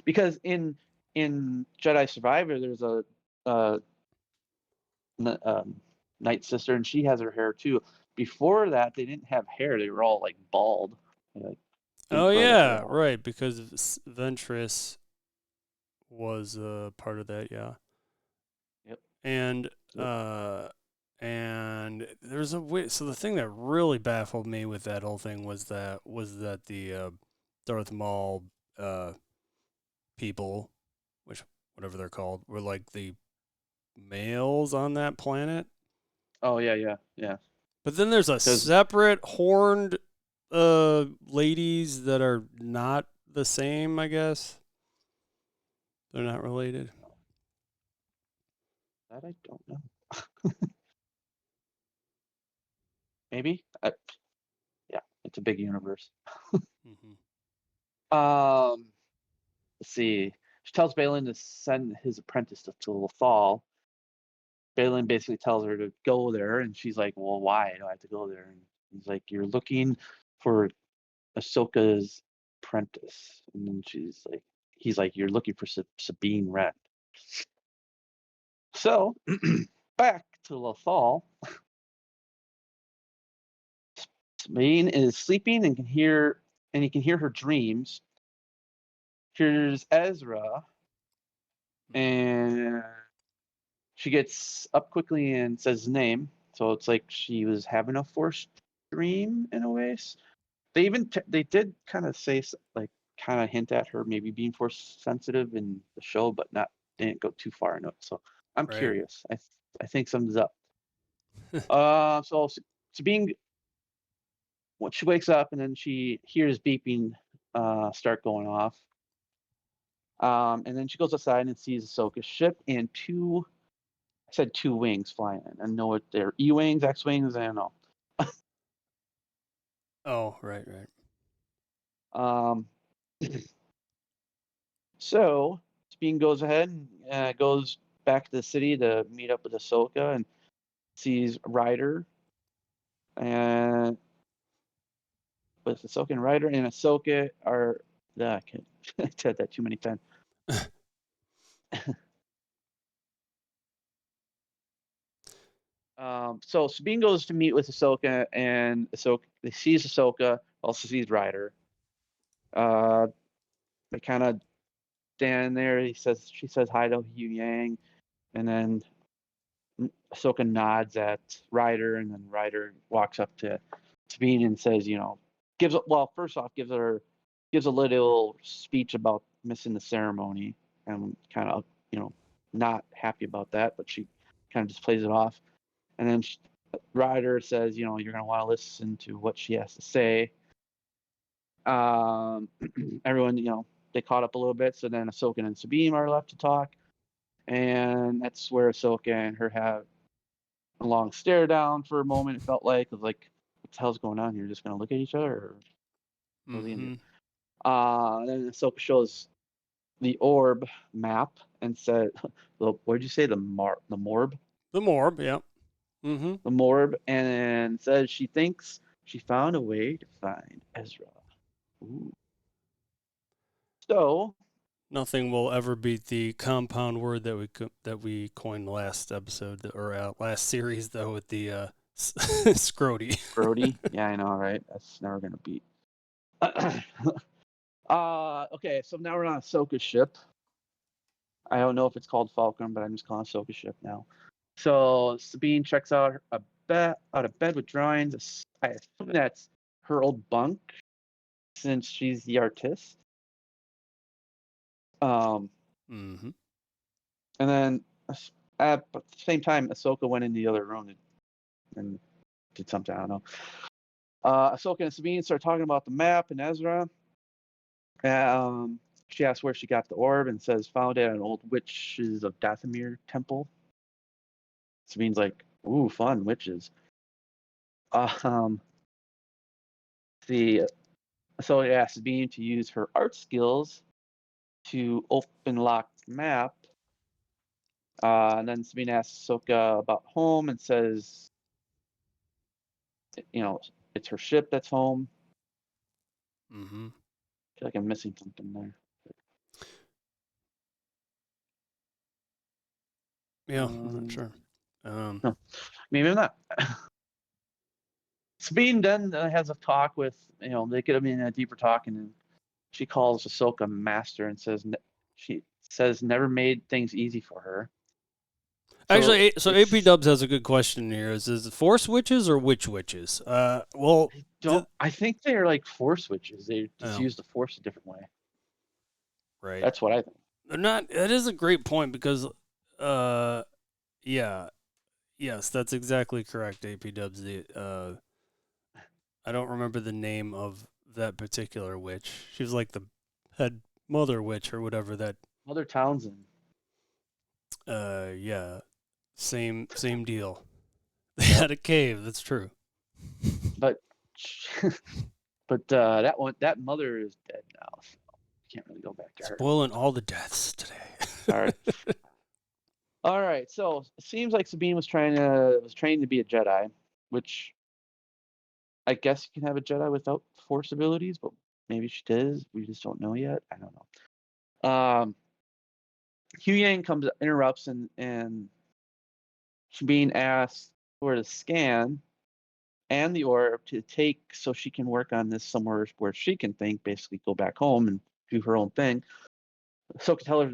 because in Jedi Survivor there's a uh, night sister, and she has her hair too. Before that, they didn't have hair; they were all like bald. They, like, didn't oh grow the hair yeah, out. right, because Ventress was part of that, yeah. Yep. And Yep. there's a way. So the thing that really baffled me with that whole thing was that the Darth Maul people, which whatever they're called, were like the males on that planet. Oh yeah. But then there's a Because separate horned ladies that are not the same, I guess. They're not related. that I don't know. Maybe. Yeah, it's a big universe. Mm-hmm. Let's see. She tells Baylan to send his apprentice to Lothal. Baylan basically tells her to go there, and she's like, "Well, why do I have to go there?" And he's like, "You're looking for Ahsoka's apprentice," and then he's like, "You're looking for Sabine Wren." So back to Lothal. Sabine is sleeping and he can hear her dreams. Here's Ezra And she gets up quickly and says his name. So it's like she was having a forced dream in a way. They even they did kind of say like kind of hint at her maybe being force sensitive in the show, but not didn't go too far into it. So I'm Right. curious. I think something's up. So Sabine, when she wakes up and then she hears beeping start going off. And then she goes outside and sees Ahsoka's ship and I said two wings flying in. I know what they're E-wings, X-wings, I don't know. Oh, right, right. Um, so Sabine goes ahead and goes back to the city to meet up with Ahsoka and sees Ryder and with Ahsoka and Ryder and Ahsoka are I can't I said that too many times. So Sabine goes to meet with Ahsoka and Ahsoka sees Ahsoka, also sees Ryder. They kind of stand there. She says hi to Huyang, and then Ahsoka nods at Ryder, and then Ryder walks up to Sabine and says, first off, gives a little speech about missing the ceremony, and kind of, not happy about that, but she kind of just plays it off. And then Ryder says, you're going to want to listen to what she has to say. Everyone, they caught up a little bit. So then Ahsoka and Sabine are left to talk. And that's where Ahsoka and her have a long stare down for a moment. It felt like, it was like, what the hell's going on here? Just going to look at each other? Or what are they going to do? Then Ahsoka shows the orb map and said, what did you say? The morb? The Morb, yeah. The morb, and says she thinks she found a way to find Ezra. Ooh. So Nothing will ever beat the compound word that we coined last episode or last series though with the scrody. Brody, yeah, I know, right? That's never gonna beat. Okay, so now we're on Ahsoka's ship. I don't know if it's called Falcon, but I'm just calling Ahsoka's ship now. So Sabine checks out out of bed with drawings. I assume that's her old bunk, since she's the artist. Mm-hmm. And then at the same time, Ahsoka went in the other room and did something. I don't know. Ahsoka and Sabine start talking about the map and Ezra. She asks where she got the orb and says found it at an old witches of Dathomir temple. Sabine's like, "Ooh, fun witches." The Ahsoka asks Sabine to use her art skills to open lock the map. And then Sabine asks Ahsoka about home and says, it's her ship that's home. Mm-hmm. I feel like I'm missing something there. Yeah, I'm not sure. No, maybe I'm not. Sabine then has a talk with, they get in a deeper talk, and then she calls Ahsoka master and says, she says never made things easy for her. Actually, so AP Dubs has a good question here. Is it Force witches or witch witches? Well, I think they're like Force witches. They just use the Force a different way. Right. That's what I think. They're not. That is a great point because, yeah, yes, that's exactly correct. AP Dubs. I don't remember the name of that particular witch. She was like the head mother witch or whatever that. Mother Townsend. Yeah, same deal. They had a cave. That's true. But that mother is dead now. So can't really go back to her. Spoiling all the deaths today. Sorry. All right. So it seems like Sabine was trained to be a Jedi, which I guess you can have a Jedi without Force abilities, but maybe she does. We just don't know yet. I don't know. Huyang interrupts, and Sabine asks for the scan and the orb to take so she can work on this somewhere where she can think, basically go back home and do her own thing. Ahsoka tells her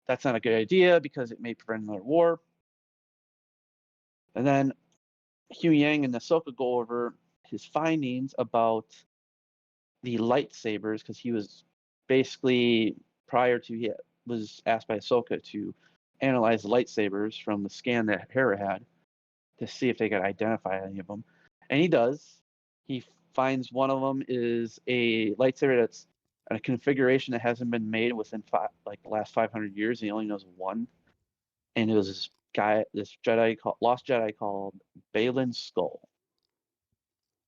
that's not a good idea because it may prevent another war. And then Huyang and Ahsoka go over his findings about the lightsabers because he was basically he was asked by Ahsoka to analyze the lightsabers from the scan that Hera had to see if they could identify any of them, and he does. He finds one of them is a lightsaber that's a configuration that hasn't been made within the last 500 years. He only knows one, and it was this lost Jedi called Baylan Skoll.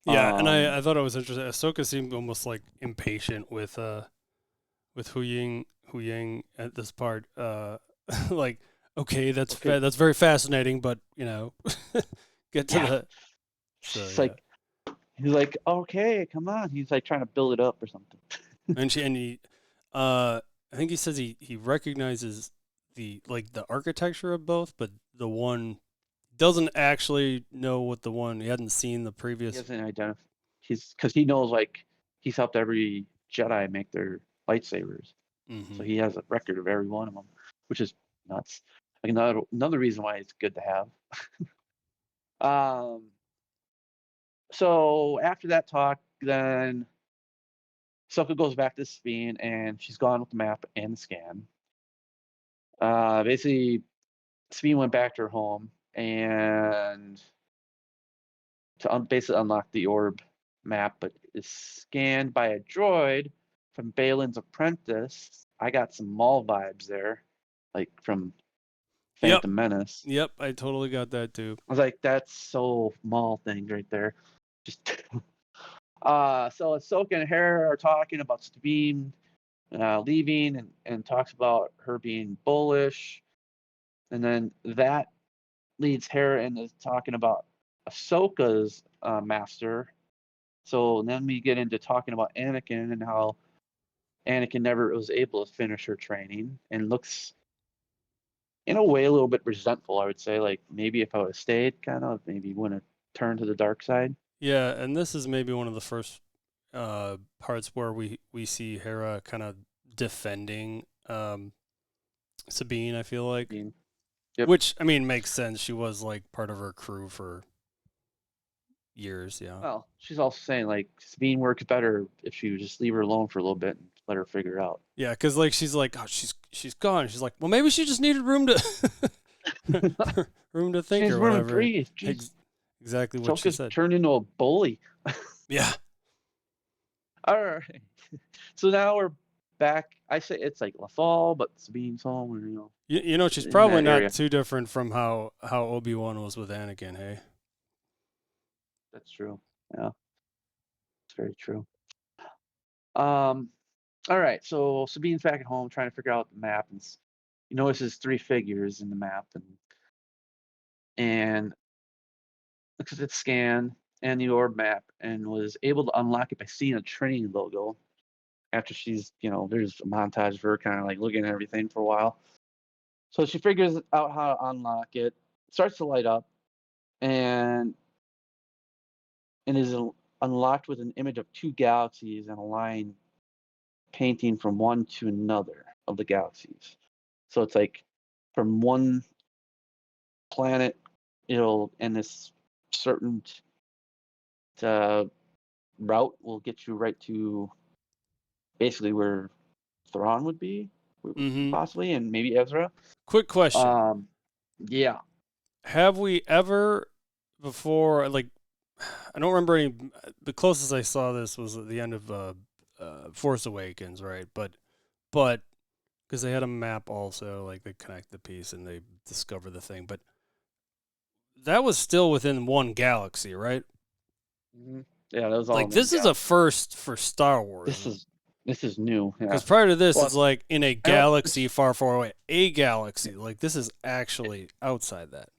Yeah, and I thought it was interesting. Ahsoka seemed almost like impatient with Huyang at this part. Like, okay, that's very fascinating, but get to the. So, he's like, okay, come on. He's like trying to build it up or something. I think he says he recognizes the architecture of both, but the one doesn't actually know what the one he hadn't seen the previous. He doesn't identify. Because he knows he's helped every Jedi make their lightsabers, so he has a record of every one of them, which is nuts. Another reason why it's good to have. So after that talk, then Ahsoka goes back to Sabine, and she's gone with the map and the scan. Basically, Sabine went back to her home and to basically unlock the orb map, but is scanned by a droid from Baylan's Apprentice. I got some Maul vibes there, like from Phantom Menace. Yep, I totally got that too. I was like, that's so Maul thing right there. Just so Ahsoka and Hera are talking about Sabine leaving and talks about her being bullish, and then that leads Hera into talking about Ahsoka's master. So then we get into talking about Anakin and how Anakin never was able to finish her training and looks, in a way, a little bit resentful, I would say. Like, maybe if I would have stayed, kind of, maybe wouldn't have turned to the dark side. Yeah, and this is maybe one of the first parts where we see Hera kind of defending Sabine, I feel like. Yep. Which, I mean, makes sense. She was, like, part of her crew for years, yeah. Well, she's also saying, like, Sabine works better if she would just leave her alone for a little bit and let her figure it out. Yeah, because, like, she's like, oh, she's gone. She's like, well, maybe she just needed room to think or whatever. Breathe. Exactly what she said. Turned into a bully. Yeah. All right. So now we're back. I say it's like Lothal, but Sabine's home. She's probably not too different from how Obi-Wan was with Anakin, hey? That's true. Yeah. It's very true. All right. So Sabine's back at home trying to figure out the map, and you notice there's 3 figures in the map, and because it's scanned and the orb map, and was able to unlock it by seeing a training logo. After she's, there's a montage of her kind of like looking at everything for a while. So she figures out how to unlock it, starts to light up, and is unlocked with an image of 2 galaxies and a line painting from one to another of the galaxies. So it's like from one planet, and this certain route will get you right to basically where Thrawn would be, possibly, and maybe Ezra. Quick question. Yeah. Have we ever before, like, I don't remember any, the closest I saw this was at the end of Force Awakens, right? But because they had a map also, like they connect the piece and they discover the thing, but that was still within one galaxy, right? Mm-hmm. Yeah, that was all. Like, this is a first for Star Wars. This is new. Because prior to this, it's like in a galaxy far, far away. A galaxy. Like, this is actually outside that.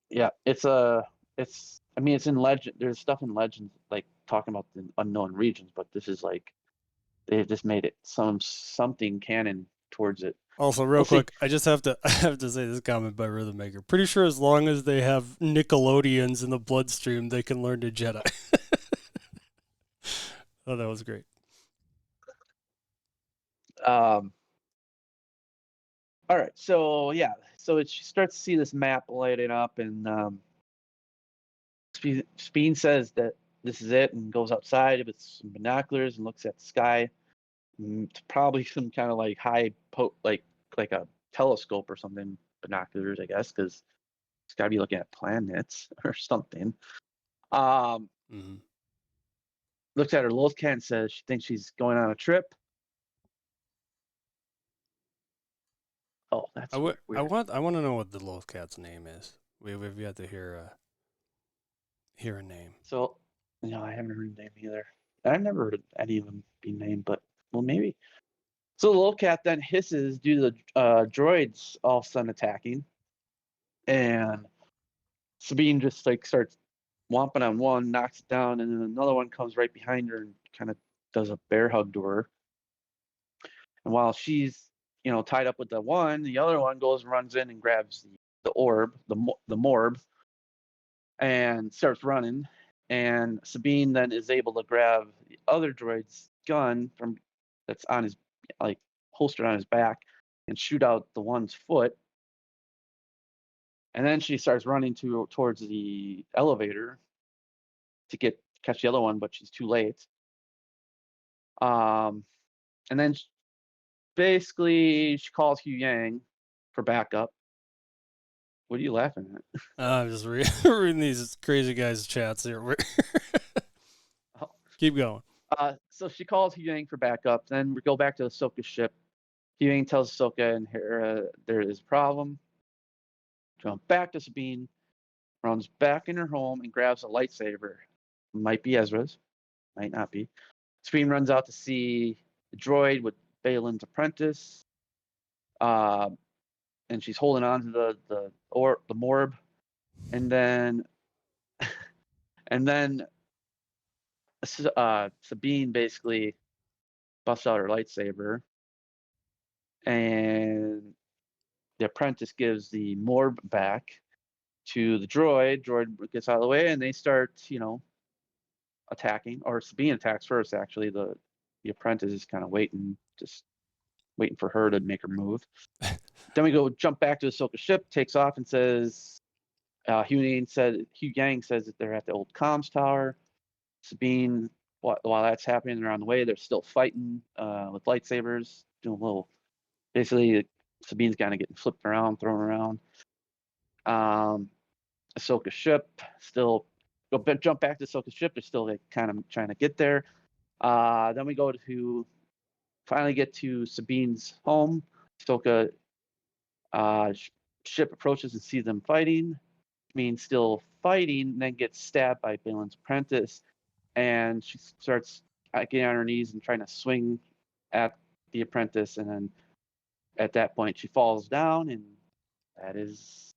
Yeah, it's in Legend. There's stuff in Legends like talking about the unknown regions, but this is like they just made it something canon towards it. Also, real quick, I have to say this comment by Rhythmmaker. Pretty sure as long as they have Nickelodeons in the bloodstream, they can learn to Jedi. Oh, that was great. All right, so yeah, so she starts to see this map lighting up, and Sabine says that this is it, and goes outside with some binoculars and looks at the sky. It's probably some kind of like like a telescope or something, binoculars, I guess, because it's got to be looking at planets or something. Um, Mm-hmm. Looks at her Lothcat and says she thinks she's going on a trip. Oh, that's I weird. want to know what the Lothcat's name is. We've yet to hear a name. So, I haven't heard the name either. I've never heard any of them be named, but well, maybe. So the Lothcat then hisses due to the droids all of a sudden attacking, and Sabine just like starts whomping on one, knocks it down, and then another one comes right behind her and kind of does a bear hug to her. And while she's tied up with the one, the other one goes and runs in and grabs the orb, the morb, and starts running. And Sabine then is able to grab the other droid's gun from that's on his like holstered on his back and shoot out the one's foot. And then she starts running towards the elevator to catch the other one, but she's too late. And then basically she calls Huyang for backup. What are you laughing at? I'm just reading these crazy guys' chats here. Keep going. So she calls Huyang for backup. Then we go back to Ahsoka's ship. Huyang tells Ahsoka and Hera there is a problem. Jump back to Sabine, runs back in her home and grabs a lightsaber. Might be Ezra's, might not be. Sabine runs out to see the droid with Baylan's apprentice, and she's holding on to the morb, and then Sabine basically busts out her lightsaber, and the apprentice gives the morb back to the droid. Droid gets out of the way, and they start, attacking. Or Sabine attacks first. Actually, the apprentice is kind of just waiting for her to make her move. Then we jump back to Ahsoka's ship, takes off, and says, Huyang says that they're at the old comms tower. Sabine, while that's happening, they're on the way. They're still fighting with lightsabers, doing a little. Basically, Sabine's kind of getting flipped around, thrown around. Ahsoka's ship still jump back to Ahsoka's ship. They're still like kind of trying to get there. Then we go to finally get to Sabine's home. Ahsoka ship approaches and sees them fighting. Sabine still fighting, and then gets stabbed by Baylan's apprentice, and she starts getting on her knees and trying to swing at the apprentice, and then at that point she falls down, and that is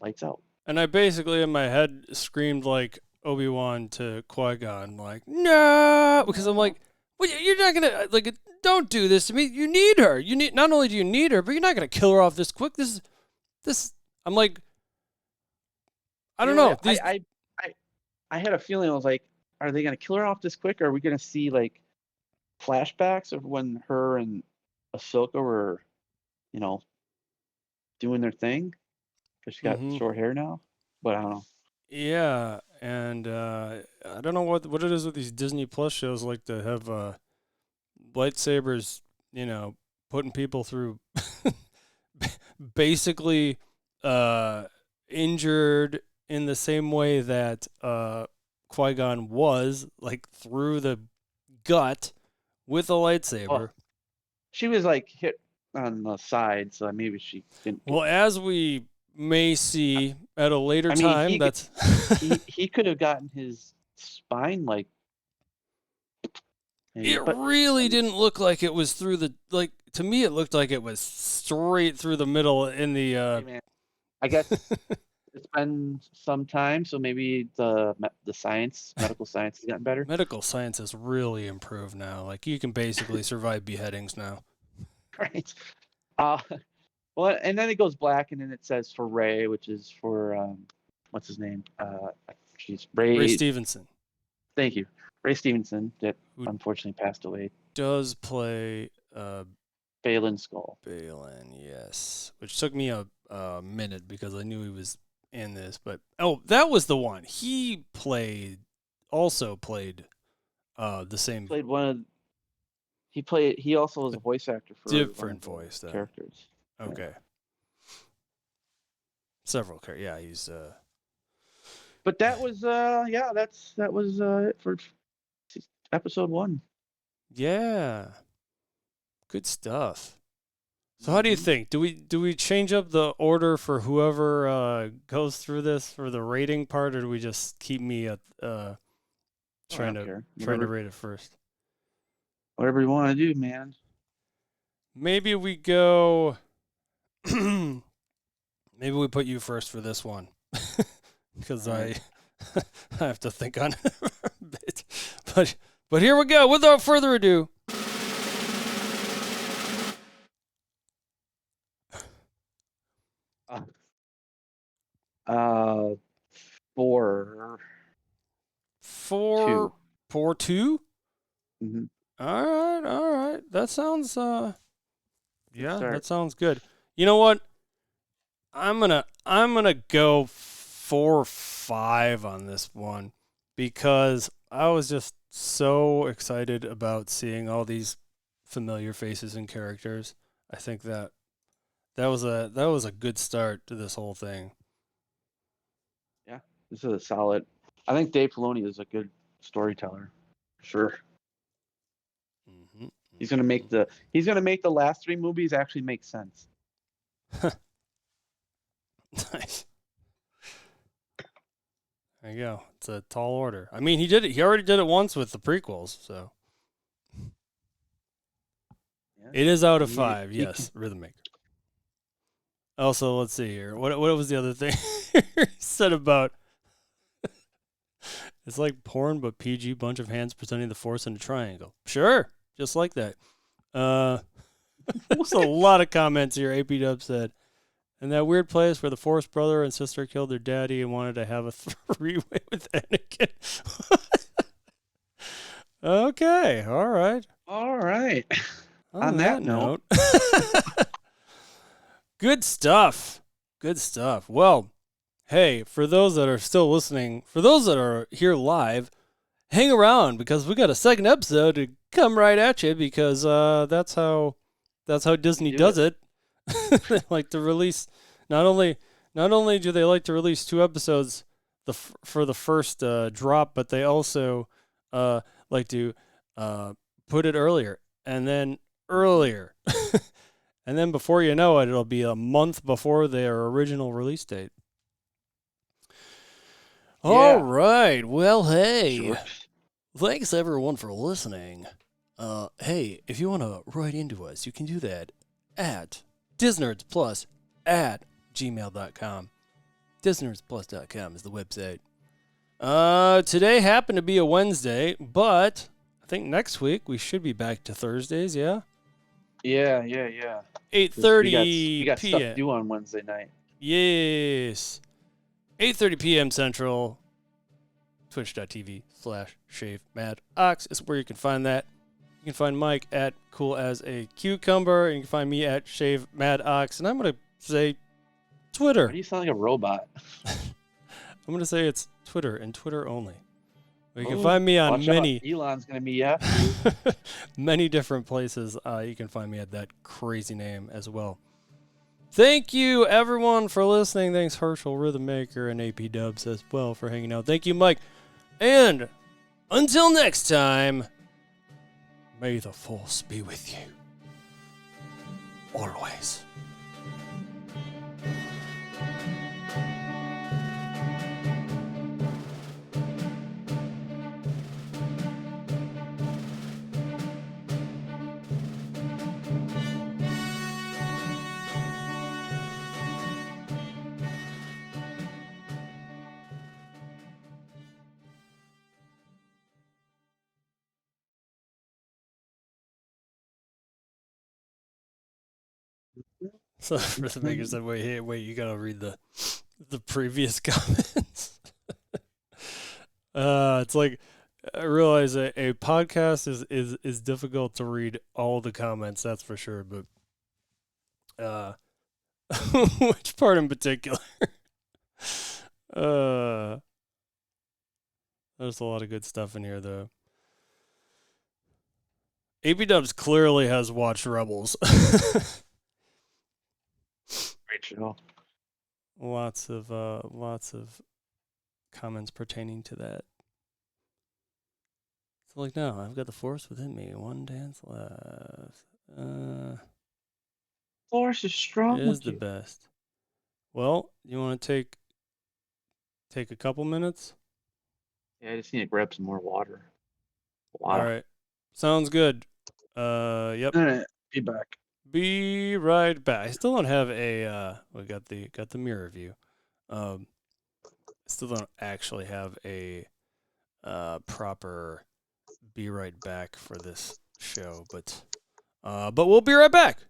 lights out. And I basically in my head screamed like Obi-Wan to Qui-Gon, like, no, because I'm like, well, you're not gonna like, don't do this to me. You need her. You need, not only do you need her, but you're not gonna kill her off this quick. This. I'm like, I don't know. These, I had a feeling. I was like, are they gonna kill her off this quick? Or are we gonna see like flashbacks of when her and Ahsoka were, doing their thing? Because she got short hair now. But I don't know. Yeah, and I don't know what it is with these Disney Plus shows, like to have lightsabers, putting people through basically injured in the same way that Qui-Gon was, like through the gut with a lightsaber. Well, she was like hit on the side, so maybe she didn't. Well, as we may see at a later time, that's he could have gotten his spine like. It really didn't look like it was through the, like, to me it looked like it was straight through the middle in the Hey man, I guess it's been some time, so maybe the medical science has gotten better. Medical science has really improved now. Like, you can basically survive beheadings now. Right. Well, and then it goes black, and then it says for Ray, which is for what's his name? She's Ray Stevenson. Thank you, Ray Stevenson, that unfortunately passed away. Does play Baylan Skoll. Baylan, yes. Which took me a minute because I knew he was in this, but that was the one. He also played the same. Played one of. He also was a voice actor for different voice characters. Okay. Yeah. Several characters. Yeah, he's. But that was that was it for episode 1. Yeah. Good stuff. So how do you think? Do we change up the order for whoever goes through this for the rating part, or do we just keep me at trying to rate it first? Whatever you want to do, man. Maybe we go. Maybe we put you first for this one, because I have to think on it for a bit. But here we go. Without further ado. Four. 2. Mm-hmm. All right. That sounds that sounds good. You know what? I'm gonna go 4-5 on this one because I was just so excited about seeing all these familiar faces and characters. I think that was a good start to this whole thing. Yeah, this is a solid. I think Dave Filoni is a good storyteller. Sure. Mm-hmm. He's gonna make the last 3 movies actually make sense. Nice. There you go. It's a tall order. I mean, he did it. He already did it once with the prequels, so yeah. It is out of 5. Yes, Rhythm Maker. Also, let's see here. What was the other thing he said about? It's like porn, but PG. Bunch of hands presenting the Force in a triangle. Sure, just like that. There's a lot of comments here. AP Dub said, "In that weird place where the Force brother and sister killed their daddy and wanted to have a 3-way with Anakin." Okay, all right. On that note. Good stuff. Well, hey, for those that are still listening, for those that are here live, hang around because we got a second episode to come right at you because that's how Disney does it. They like to release not only do they like to release 2 episodes for the first drop, but they also like to put it earlier and then earlier. And then before you know it, it'll be a month before their original release date. Yeah. All right. Well, hey. Sure. Thanks, everyone, for listening. Hey, if you want to write into us, you can do that at disnerdsplus@gmail.com. Disnerdsplus.com is the website. Today happened to be a Wednesday, but I think next week we should be back to Thursdays, yeah? Yeah. 8:30 we got p.m. stuff to do on Wednesday night. Yes. 8:30 p.m. Central. Twitch.tv/ShaveMadOx is where you can find that. You can find Mike at Cool as a Cucumber, and you can find me at ShaveMadOx. And I'm going to say Twitter. Why do you sound like a robot? I'm going to say it's Twitter and Twitter only. You can find me on many. Elon's going to be after you. Many different places. You can find me at that crazy name as well. Thank you, everyone, for listening. Thanks, Herschel, Rhythm Maker, and AP Dubs as well for hanging out. Thank you, Mike. And until next time, may the Force be with you. Always. So Rhythm Maker said, wait, you gotta read the previous comments. It's like I realize a podcast is difficult to read all the comments, that's for sure, but which part in particular? There's a lot of good stuff in here, though. AB Dubs clearly has watched Rebels. Great show. Lots of comments pertaining to that. So like, no, I've got the Force within me. One dance left. Force is strong It is with the you. best. Well, you want to take a couple minutes? Yeah, I just need to grab some more water. All right, sounds good. Yep. All right, be back. Be right back. I still don't have a. We got the mirror view. I still don't actually have a proper be right back for this show, but we'll be right back.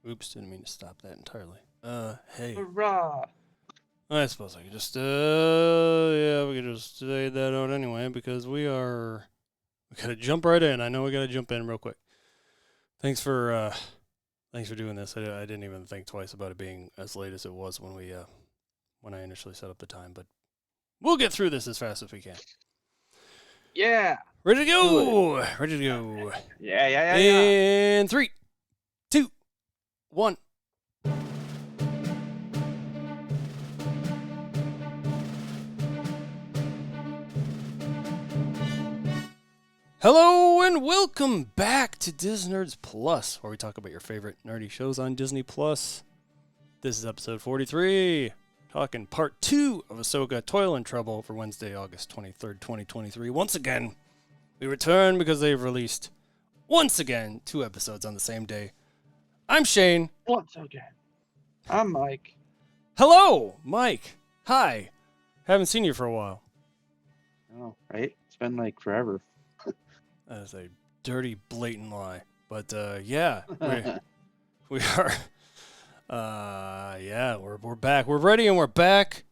Oops, didn't mean to stop that entirely. Hey. Hurrah! I suppose I could just, we could just say that out anyway, because we gotta jump right in. I know we gotta jump in real quick. Thanks for doing this. I didn't even think twice about it being as late as it was when I initially set up the time, but we'll get through this as fast as we can. Yeah. Ready to go! Ready to go. Yeah. In 3, 2, 1. Hello and welcome back to Disnerds Plus, where we talk about your favorite nerdy shows on Disney Plus. This is episode 43, talking part 2 of Ahsoka, Toil and Trouble for Wednesday, August 23rd, 2023. Once again, we return because they've released, once again, 2 episodes on the same day. I'm Shane. Once again. I'm Mike. Hello, Mike. Hi. Haven't seen you for a while. Oh, right? It's been like forever. That is a dirty, blatant lie. But yeah, we are. Yeah, we're back. We're ready and we're back.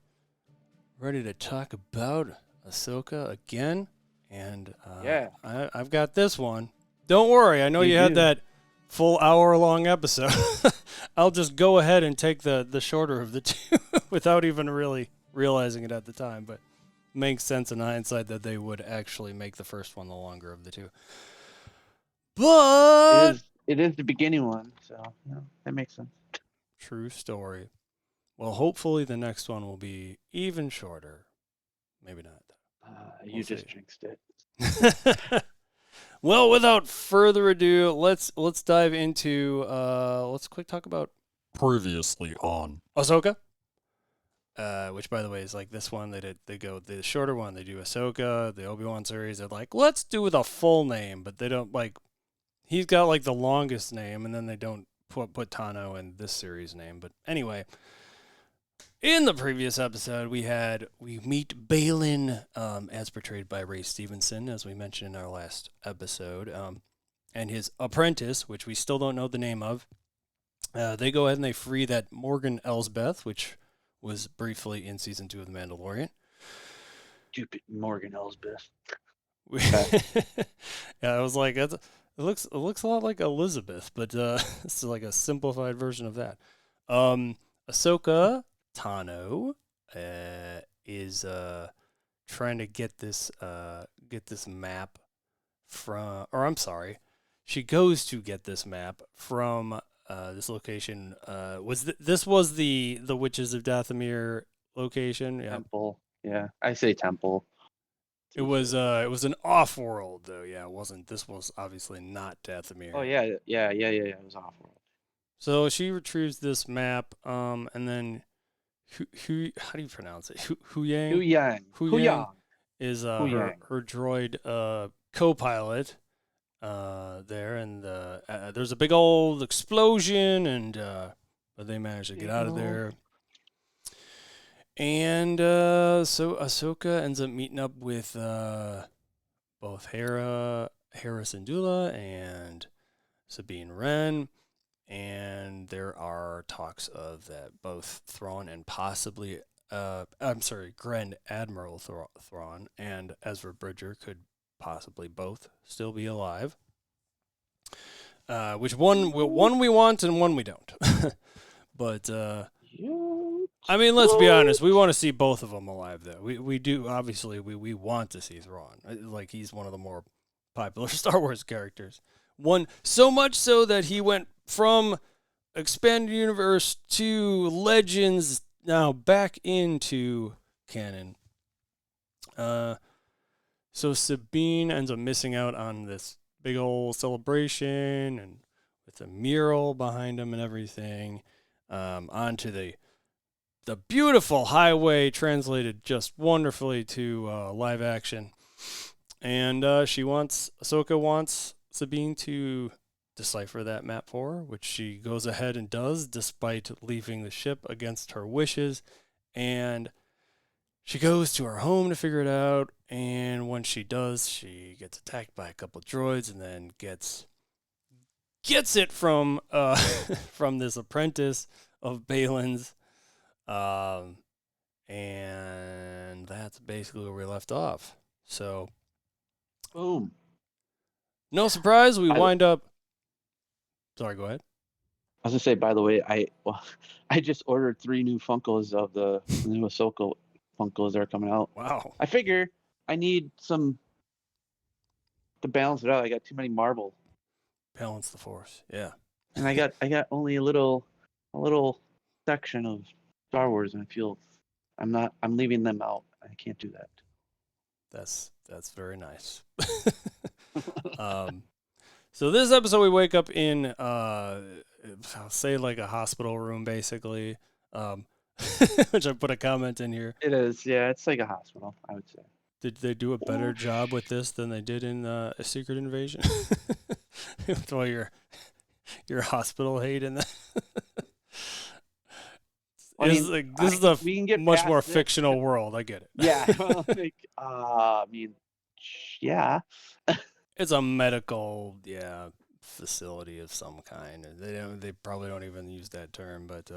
Ready to talk about Ahsoka again. And Yeah. I've got this one. Don't worry, I know you had that full hour-long episode. I'll just go ahead and take the shorter of the two without even really realizing it at the time. But makes sense in hindsight that they would actually make the first one the longer of the two. But it is the beginning one, so that makes sense. True story. Well, hopefully the next one will be even shorter. Maybe not. You just jinxed it. Well, without further ado, let's dive into let's quick talk about previously on Ahsoka. Which, by the way, is like this one. They go the shorter one. They do Ahsoka, the Obi-Wan series. They're like, let's do the full name, but they don't like. He's got like the longest name, and then they don't put Tano in this series name. But anyway, in the previous episode, we meet Baylan, as portrayed by Ray Stevenson, as we mentioned in our last episode, and his apprentice, which we still don't know the name of. They go ahead and they free that Morgan Elsbeth, which was briefly in season 2 of The Mandalorian. Stupid Morgan Elsbeth. Yeah, I was like, it looks a lot like Elizabeth, but it's like a simplified version of that. Ahsoka Tano is trying to get this map from, or I'm sorry, she goes to get this map from this location. This was the Witches of Dathomir location? Yeah. Temple. Yeah, I say temple. It was an off-world though. Yeah, it wasn't. This was obviously not Dathomir. Oh yeah. It was off-world. So she retrieves this map, and then how do you pronounce it? Huyang. Huyang Is her droid co-pilot there, and there's a big old explosion, and but they manage to get out of there. And so Ahsoka ends up meeting up with both Hera Syndulla and Sabine Wren, and there are talks of that both Thrawn and possibly Grand Admiral Thrawn and Ezra Bridger could possibly both still be alive. Which one we want and one we don't. But I mean, let's be honest. We want to see both of them alive, though. We do, obviously, we want to see Thrawn. Like, he's one of the more popular Star Wars characters. One, so much so that he went from Expanded Universe to Legends, now back into canon. So Sabine ends up missing out on this big old celebration, and with a mural behind him and everything, onto the beautiful highway, translated just wonderfully to live action. And Ahsoka wants Sabine to decipher that map for her, which she goes ahead and does, despite leaving the ship against her wishes. And she goes to her home to figure it out, and when she does, she gets attacked by a couple droids, and then gets it from from this apprentice of Baylan's. And that's basically where we left off. So, boom. No surprise, we wind up. Sorry, go ahead. I was gonna say, by the way, I just ordered 3 new Funkos of the new Ahsoka Funkos that are coming out. Wow. I figure I need some to balance it out. I got too many Marvel. Balance the Force, yeah. And I got only a little section of Star Wars, and I feel I'm leaving them out. I can't do that. That's very nice. So this episode we wake up in I'll say like a hospital room basically. Which I put a comment in here. It is, yeah, it's like a hospital, I would say. Did they do a better job with this than they did in A Secret Invasion? With all your hospital hate in that. this is a we can get much past more this. fictional world. I get it. Yeah, well, like, I mean, yeah. It's a medical, facility of some kind. They probably don't even use that term, but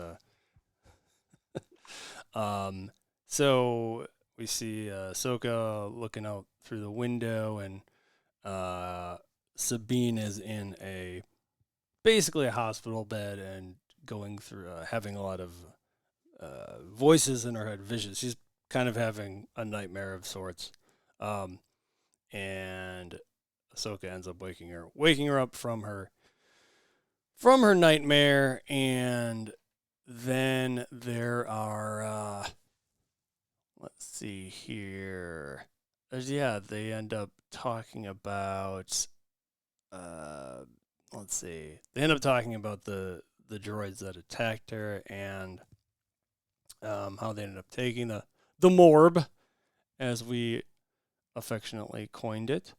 so we see Ahsoka looking out through the window, and Sabine is in basically a hospital bed and going through having a lot of voices in her head, visions. She's kind of having a nightmare of sorts, and Ahsoka ends up waking her up from her nightmare, and then there are let's see here. They end up talking about let's see. They end up talking about the droids that attacked her, and how they ended up taking the morb, as we affectionately coined it.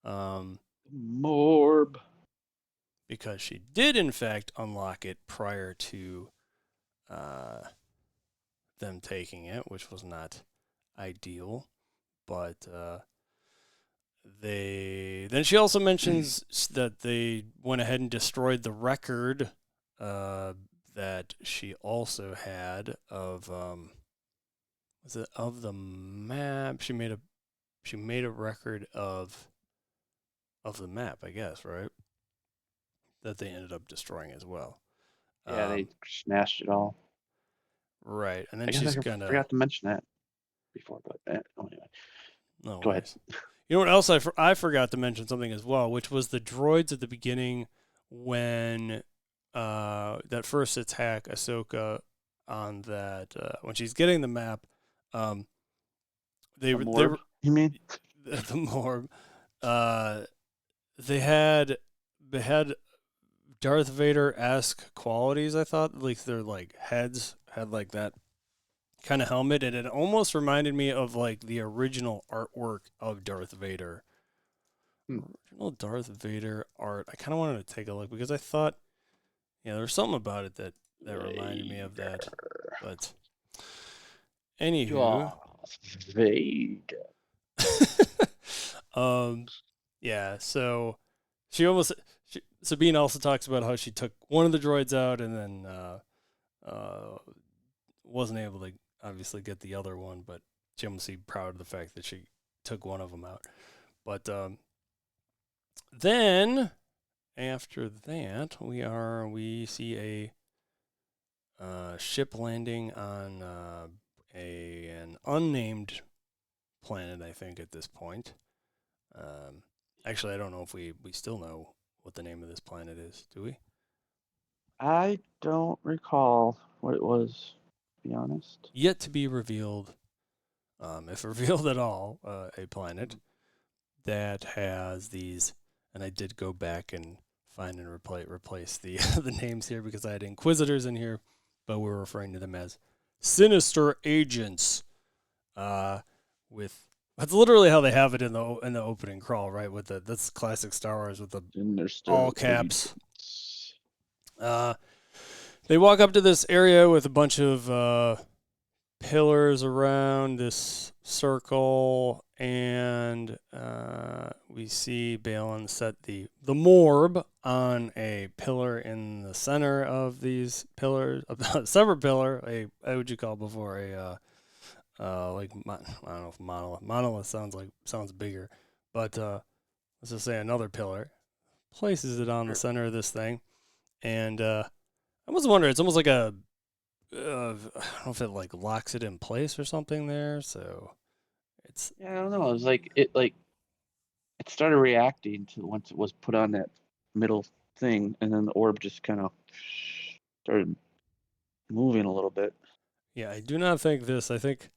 Morb. Because she did, in fact, unlock it prior to them taking it, which was not ideal. But then she also mentions that they went ahead and destroyed the record that she also had of was it of the map? She made a record of the map, I guess, right? That they ended up destroying as well. Yeah, they smashed it all. Right, and then I guess she's I gonna. forgot to mention that before, but anyway. No, Go ahead. You know what else I forgot to mention something as well, which was the droids at the beginning when that first attack Ahsoka on that when she's getting the map. They were you mean the morb. They had Darth Vader-esque qualities. I thought, like, their like heads had like that kind of helmet, and it almost reminded me of like the original artwork of Darth Vader. Original Darth Vader art. I kind of wanted to take a look because I thought, there was something about it that reminded me of that. But anywho, Vader. So Sabine also talks about how she took one of the droids out and then wasn't able to obviously get the other one, but she almost seemed proud of the fact that she took one of them out. But then after that, we see a ship landing on an unnamed planet, I think, at this point. Actually, I don't know if we still know what the name of this planet is. Do we? I don't recall what it was, to be honest. Yet to be revealed, if revealed at all, a planet that has these, and I did go back and find and replace the the names here because I had Inquisitors in here, but we're referring to them as Sinister agents. With that's literally how they have it in the opening crawl, right? With that's classic Star Wars with the all caps. They walk up to this area with a bunch of pillars around this circle, and we see Baylan set the morb on a pillar in the center of these pillars, a separate pillar. What would you call before a like I don't know if monolith sounds bigger, but let's just say another pillar. Places it on the center of this thing, and I was wondering, it's almost like I don't know if it like locks it in place or something there. So it's I don't know. It was like it started reacting to once it was put on that middle thing, and then the orb just kind of started moving a little bit. Yeah, I do not think this. I think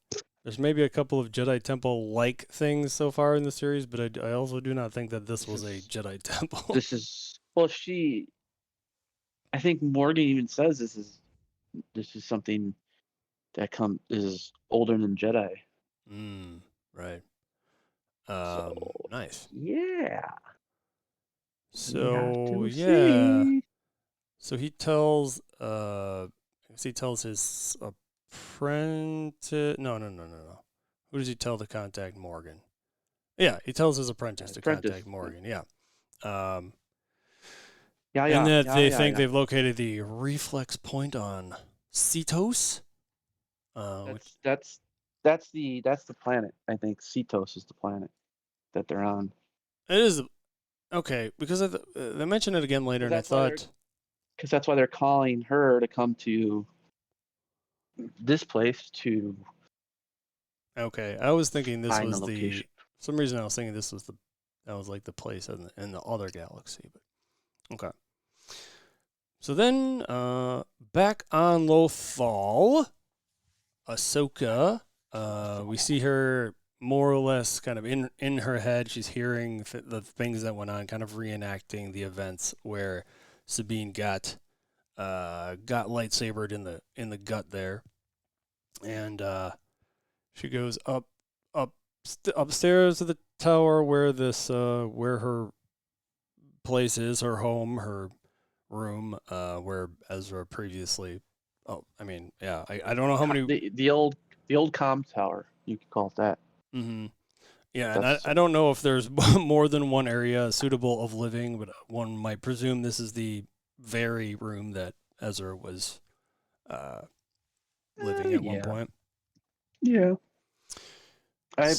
there's maybe a couple of Jedi Temple-like things so far in the series, but I also do not think that this was a Jedi Temple. I think Morgan even says this is something that is older than Jedi. Right. Nice. Yeah. So see. So he tells his apprentice. No. Who does he tell to contact Morgan? Yeah, he tells his apprentice to contact Morgan. Yeah. And that they think they've located the reflex point on Seatos. That's the planet. I think Seatos is the planet that they're on. It is okay because they mention it again later, and I thought because that's why they're calling her to come to this place to. Okay, I was thinking this find was the location. For some reason I was thinking this was like the place in the other galaxy, but okay. So then, back on Lothal, Ahsoka, we see her more or less kind of in her head. She's hearing the things that went on, kind of reenacting the events where Sabine got lightsabered in the gut there, and she goes upstairs to the tower where where her place is, her home, her room, where Ezra previously. Oh, I mean, yeah, I don't know how many. The old comm tower, you could call it that. Mm-hmm. Yeah, and I don't know if there's more than one area suitable of living, but one might presume this is the very room that Ezra was living at one point. Yeah.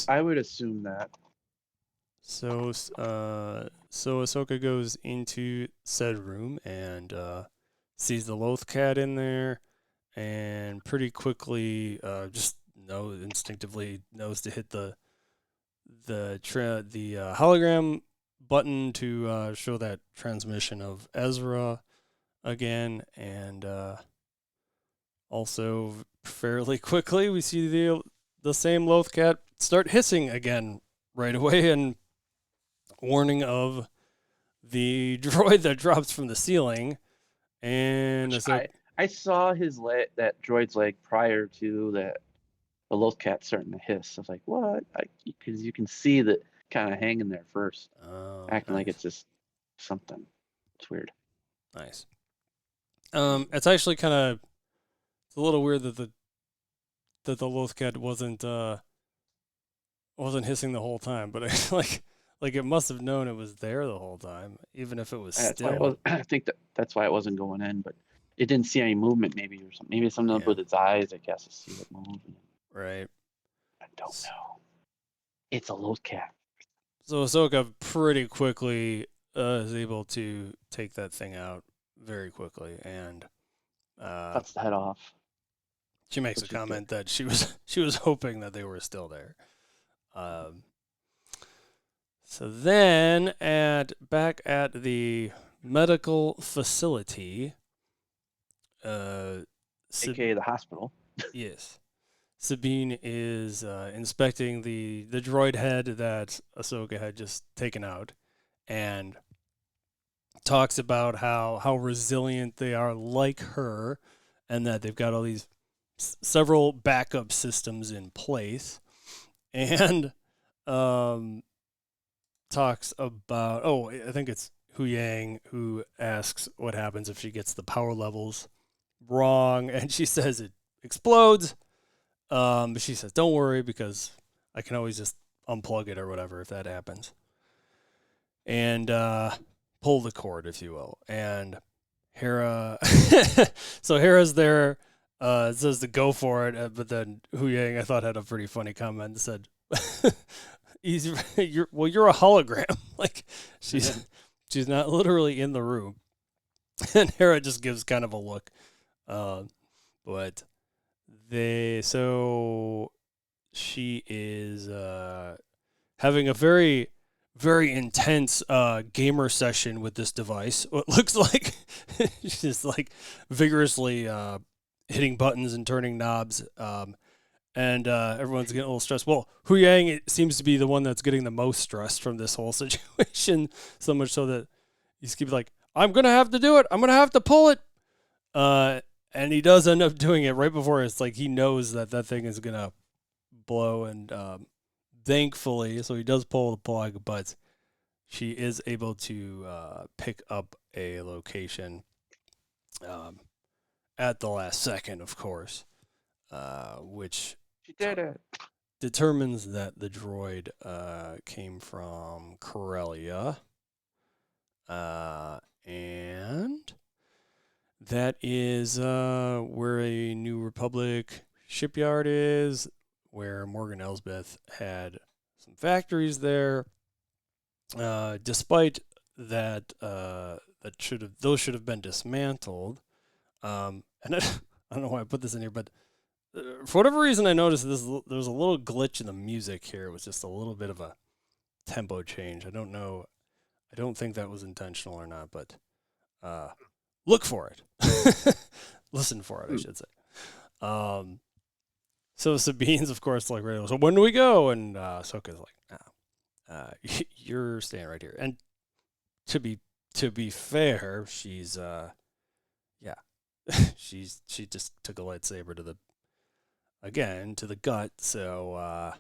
I would assume that. So Ahsoka goes into said room and sees the Loth cat in there, and pretty quickly instinctively knows to hit the hologram button to show that transmission of Ezra again, and also fairly quickly we see the same Loth cat start hissing again right away, and warning of the droid that drops from the ceiling. And I saw that droid's leg prior to that the Loth cat starting to hiss. I was like, what? Because you can see that kind of hanging there first, acting like it's just something. It's weird. Nice. It's actually it's a little weird that the Loth cat wasn't hissing the whole time, but like it must have known it was there the whole time, even if it was still. I think that's why it wasn't going in, but it didn't see any movement, maybe, or something. Maybe something with its eyes, I guess, to see it move. Right. I don't know. It's a Loth cat. So Ahsoka pretty quickly is able to take that thing out very quickly, and cuts the head off. She makes a comment that she was hoping that they were still there. So then back at the medical facility, aka the hospital. Yes. Sabine is inspecting the droid head that Ahsoka had just taken out, and talks about how resilient they are, like her, and that they've got all these several backup systems in place, and talks about, I think it's Huyang who asks what happens if she gets the power levels wrong, and she says it explodes. But she says, don't worry, because I can always just unplug it or whatever if that happens. And pull the cord, if you will. And Hera, so Hera's there, says to go for it, but then Huyang, I thought, had a pretty funny comment that said, you're a hologram. Like, she's not literally in the room. And Hera just gives kind of a look. But she is having a very, very intense gamer session with this device. It looks like she's just like vigorously hitting buttons and turning knobs. And everyone's getting a little stressed. Well, Huyang seems to be the one that's getting the most stressed from this whole situation, so much so that he's keeps like, I'm going to have to do it. I'm going to have to pull it. And he does end up doing it right before it's like he knows that thing is going to blow. And thankfully, so he does pull the plug, but she is able to pick up a location at the last second, of course. which She did it. determines that the droid came from Corellia, and that is where a New Republic shipyard is, where Morgan Elsbeth had some factories there. Despite that, those should have been dismantled. And I don't know why I put this in here, but for whatever reason, I noticed there was a little glitch in the music here. It was just a little bit of a tempo change. I don't know. I don't think that was intentional or not, but look for it. Listen for it, I should say. So Sabine's, of course, like, right, so when do we go? And Ahsoka's like, you're staying right here. And to be fair, she's she just took a lightsaber to the gut. So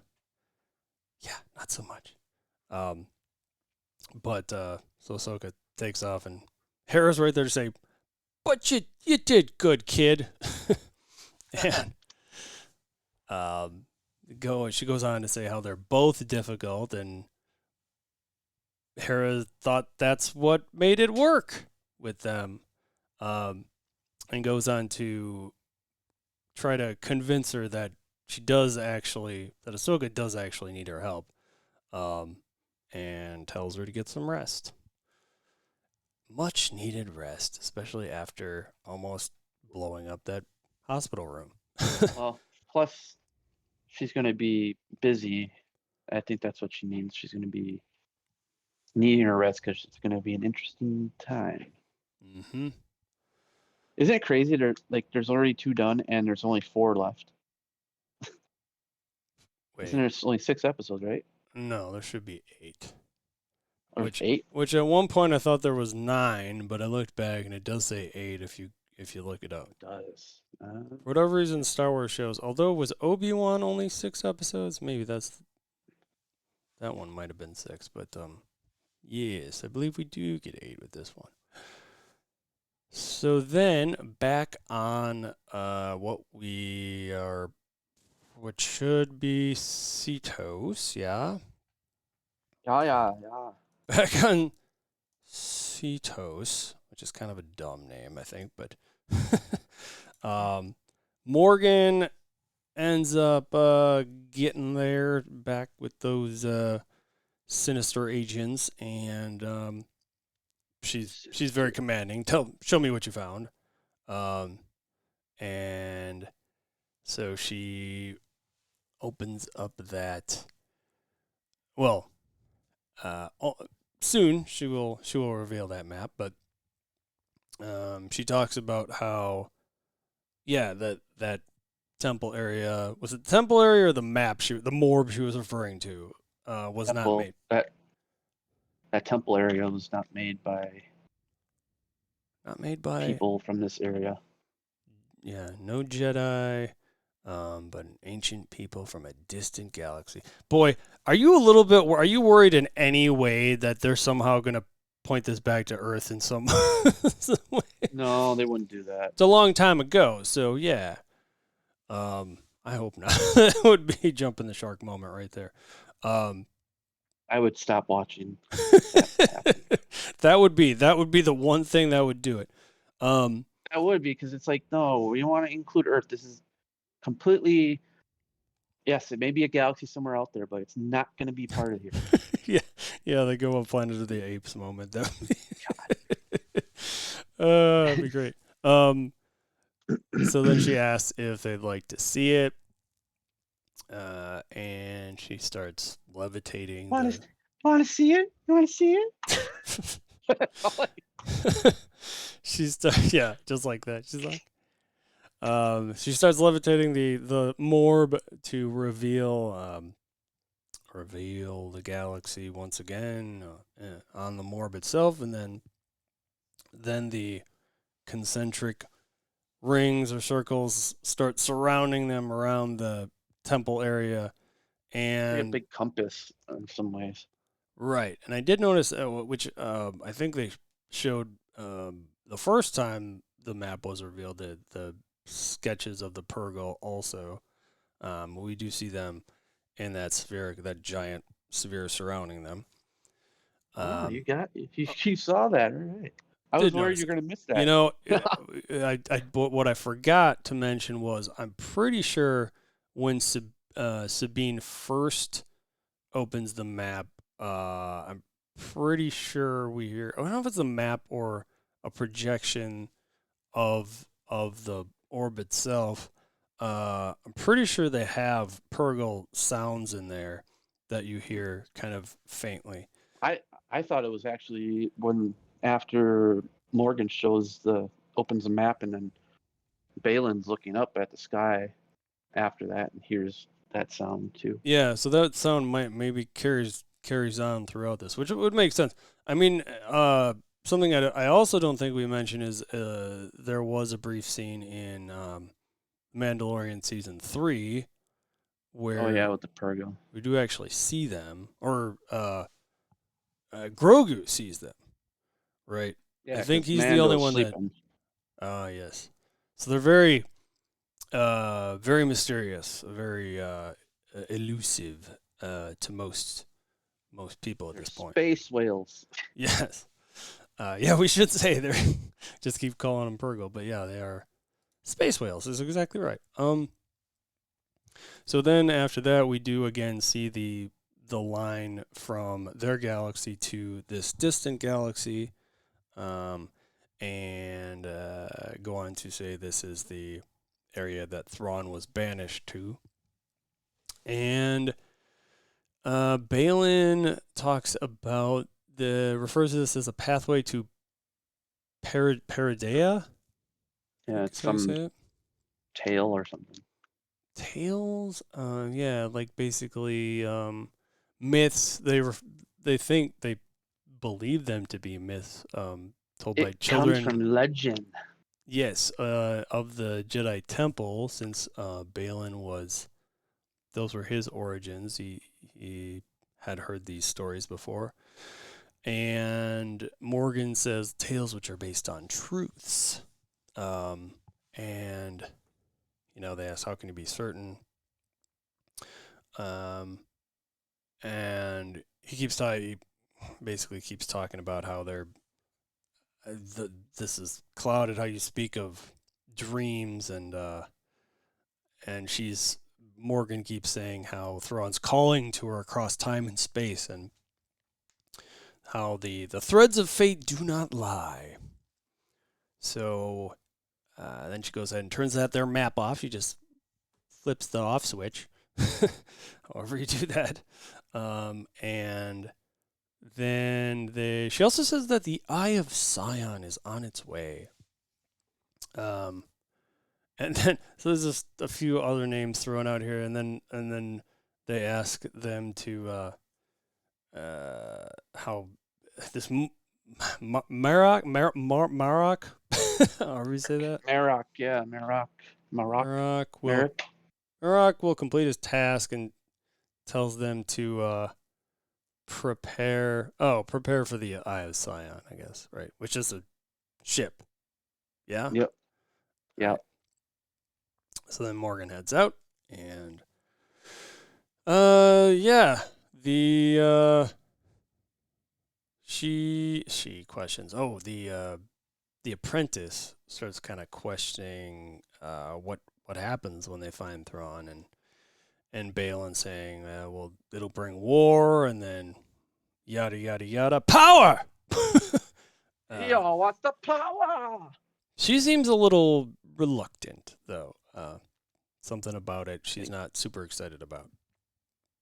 not so much. But so Ahsoka takes off, and Hera's right there to say, "But you did good, kid." And she goes on to say how they're both difficult, and Hera thought that's what made it work with them, and goes on to try to convince her that Ahsoka does actually need her help, and tells her to get some rest. Much needed rest, especially after almost blowing up that hospital room. Well, plus she's going to be busy. I think that's what she means. She's going to be needing her rest because it's going to be an interesting time. Mm-hmm. Isn't it crazy? There's already 2 done, and there's only 4 left. Wait, Isn't there only 6 episodes, right? no, there should be 8. Or 8? Which at one point I thought there was 9, but I looked back and it does say 8 if you look it up. It does. For whatever reason, Star Wars shows, although was Obi-Wan only 6 episodes, maybe that one might have been 6, but yes, I believe we do get 8 with this one. So then back on what should be Seatos, yeah. Yeah. Back on Seatos, which is kind of a dumb name, I think, but Morgan ends up getting there back with those Sinister agents, and she's very commanding. Show me what you found. And so she opens up that. Well, soon she will reveal that map, but she talks about how, that temple area, was it the temple area or the map? The morb she was referring to was not made. That temple area was not made by people from this area. Yeah, no Jedi, but an ancient people from a distant galaxy. Boy, are you worried in any way that they're somehow going to point this back to Earth in some way? No, they wouldn't do that. It's a long time ago, so yeah. I hope not. That would be jumping the shark moment right there. I would stop watching. That would be the one thing that would do it. I would, because it's like, no, we want to include Earth. This is completely, yes, it may be a galaxy somewhere out there, but it's not going to be part of here. yeah, they go on Planet of the Apes moment. That'd be great. So then she asks if they'd like to see it, and she starts levitating. Want to see it? You want to see it? She's just like that. She's like, she starts levitating the morb to reveal the galaxy once again on the morb itself, and then the concentric rings or circles start surrounding them around the temple area, and a big compass in some ways. Right, and I did notice, which I think they showed the first time the map was revealed, the sketches of the Purgle also. We do see them in that sphere, that giant sphere surrounding them. Oh, you saw that, all right. I was Did worried notice you're it. going to miss that. You know, what I forgot to mention was I'm pretty sure when Sabine first opens the map, I'm pretty sure we hear. I don't know if it's a map or a projection of the orb itself. I'm pretty sure they have Purgle sounds in there that you hear kind of faintly. I thought it was actually when after Morgan opens the map and then Baylan's looking up at the sky after that and hears that sound too. Yeah, so that sound maybe carries on throughout this, which would make sense. I mean, something I also don't think we mentioned is there was a brief scene in Mandalorian season 3 where Oh yeah, with the Purgle. we do actually see them, or Grogu sees them, right? Yeah, I think 'cause he's the only Mando's one sleeping. yes. So they're very, very mysterious, very elusive to most people at They're this point. space whales. Yes. Yeah, we should say they're just keep calling them Purgle, but yeah, they are space whales. Is exactly right. So then after that, we do again see the line from their galaxy to this distant galaxy, and go on to say this is the area that Thrawn was banished to, and Baylan talks about refers to this as a pathway to Paradea. Yeah, it's How you say some it? tail or something. Tales, yeah, like basically myths. They think they believe them to be myths, told by It children. comes from legend. Yes, of the Jedi Temple, since Baylan was, those were his origins. He had heard these stories before, and Morgan says tales which are based on truths, and they ask, how can you be certain? And he basically keeps talking about how they're, this is clouded how you speak of dreams, and Morgan keeps saying how Thrawn's calling to her across time and space, and how the threads of fate do not lie. So then she goes ahead and turns their map off. She just flips the off switch, however you do that. And then she also says that the Eye of Sion is on its way. And then so there's just a few other names thrown out here, and then they ask them to how this Marok, however you say that. Marok, yeah, Marok. Marok will complete his task and tells them to prepare for the Eye of Sion, I guess, right? Which is a ship. Yeah? Yep. Yeah. Right. So then Morgan heads out, and she questions, the apprentice starts kind of questioning what happens when they find Thrawn, and Baylan saying, well, it'll bring war, and then yada yada yada, power. Yo, what's the power? She seems a little reluctant, though. Something about it she's not super excited about.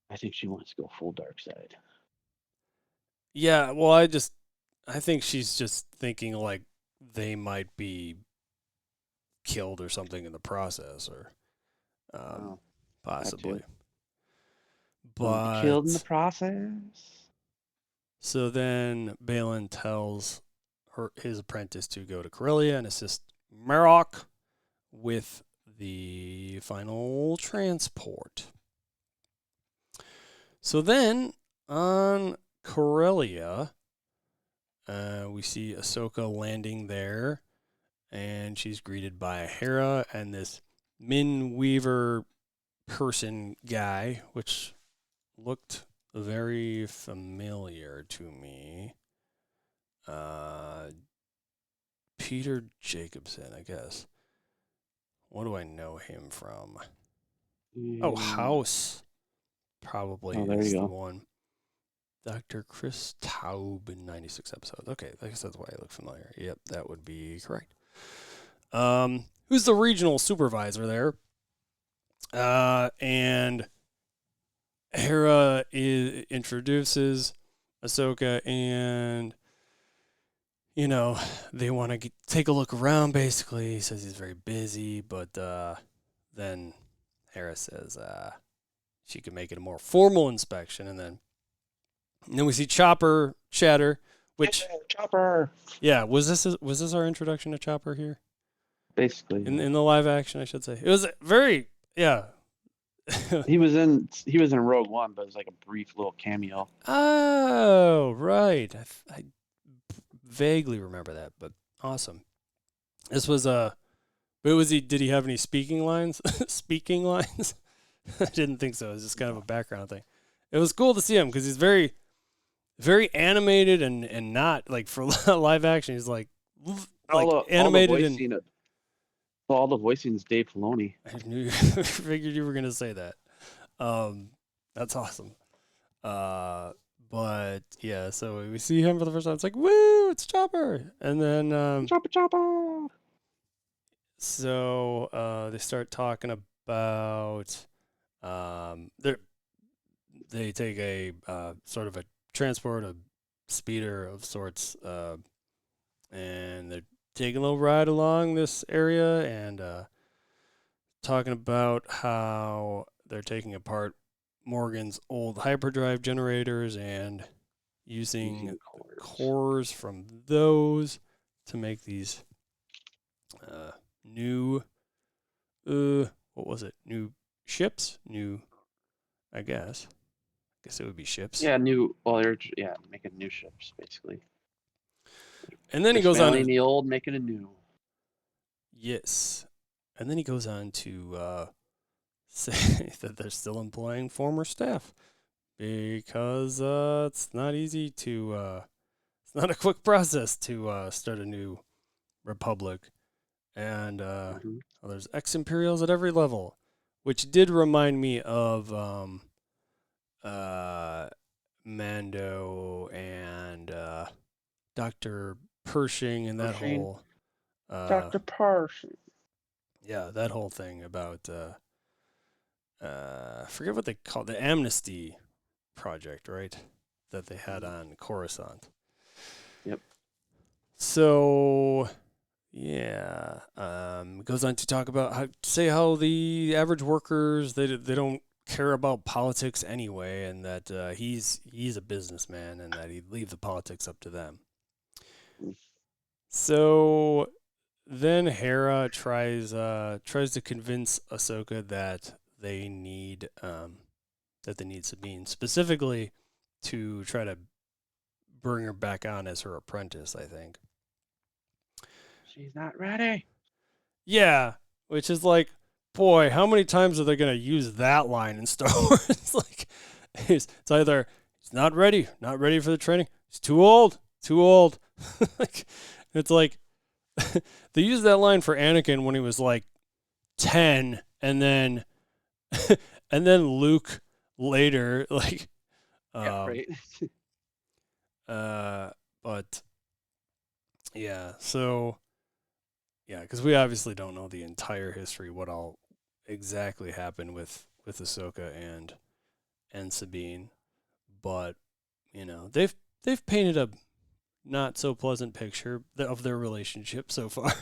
I think she wants to go full dark side. Yeah, well, I think she's just thinking like they might be killed or something in the process, or possibly. But killed in the process. So then Baylan tells his apprentice to go to Corellia and assist Marok with the final transport. So then on Corellia, we see Ahsoka landing there, and she's greeted by Hera and this Min Weaver person guy, which looked very familiar to me. Peter Jacobson, I guess. What do I know him from? Oh, House. Probably is the one. Dr. Chris Taub in 96 episodes. Okay, I guess that's why I look familiar. Yep, that would be correct. Who's the regional supervisor there? And Hera introduces Ahsoka, and they want to take a look around. Basically, he says he's very busy, but then Hera says she can make it a more formal inspection, and then we see Chopper chatter, which Chopper. Yeah, was this our introduction to Chopper here? Basically, in the live action, I should say. It was very he was in Rogue One, but it was like a brief little cameo. Oh, right. I vaguely remember that, but awesome. This was did he have any speaking lines? Speaking lines? I didn't think so. It was just kind of a background thing. It was cool to see him because he's very, very animated and not like for live action. He's like animated all the voicing is Dave Filoni. I figured you were gonna say that. That's awesome. But yeah, so we see him for the first time. It's like, woo, it's Chopper, and then Chopper. So they start talking about they take a sort of a transport, a speeder of sorts, and they're taking a little ride along this area and talking about how they're taking apart Morgan's old hyperdrive generators and using cores from those to make these new new ships, I guess it would be ships. Yeah, they're making new ships basically. And then he goes on the old, making a new. Yes. And then he goes on to say that they're still employing former staff because it's not easy to it's not a quick process to start a new republic. And there's ex-Imperials at every level, which did remind me of Mando and Dr. Pershing and that whole Dr. Pershing. Yeah, that whole thing about I forget what they call the Amnesty Project, right? That they had on Coruscant. Yep. So yeah, goes on to talk about how the average workers they don't care about politics anyway, and that he's a businessman and that he'd leave the politics up to them. So then Hera tries to convince Ahsoka that they need Sabine specifically to try to bring her back on as her apprentice, I think. She's not ready. Yeah, which is like, boy, how many times are they going to use that line in Star Wars? Like, it's either he's not ready for the training, he's too old. Like, it's like they used that line for Anakin when he was like 10, and then Luke later, like, right. But yeah, so yeah, because we obviously don't know the entire history, what all exactly happened with Ahsoka and Sabine, but they've painted a not so pleasant picture of their relationship so far.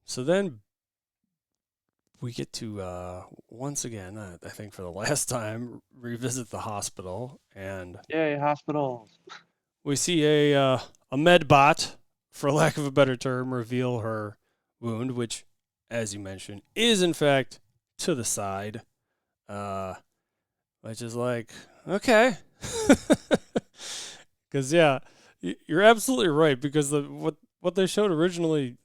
So then we get to once again, I think for the last time, revisit the hospital, and yay, hospitals. We see a medbot, for lack of a better term, reveal her wound, which, as you mentioned, is in fact to the side, which is like, okay. Because, yeah, You're absolutely right, because what they showed originally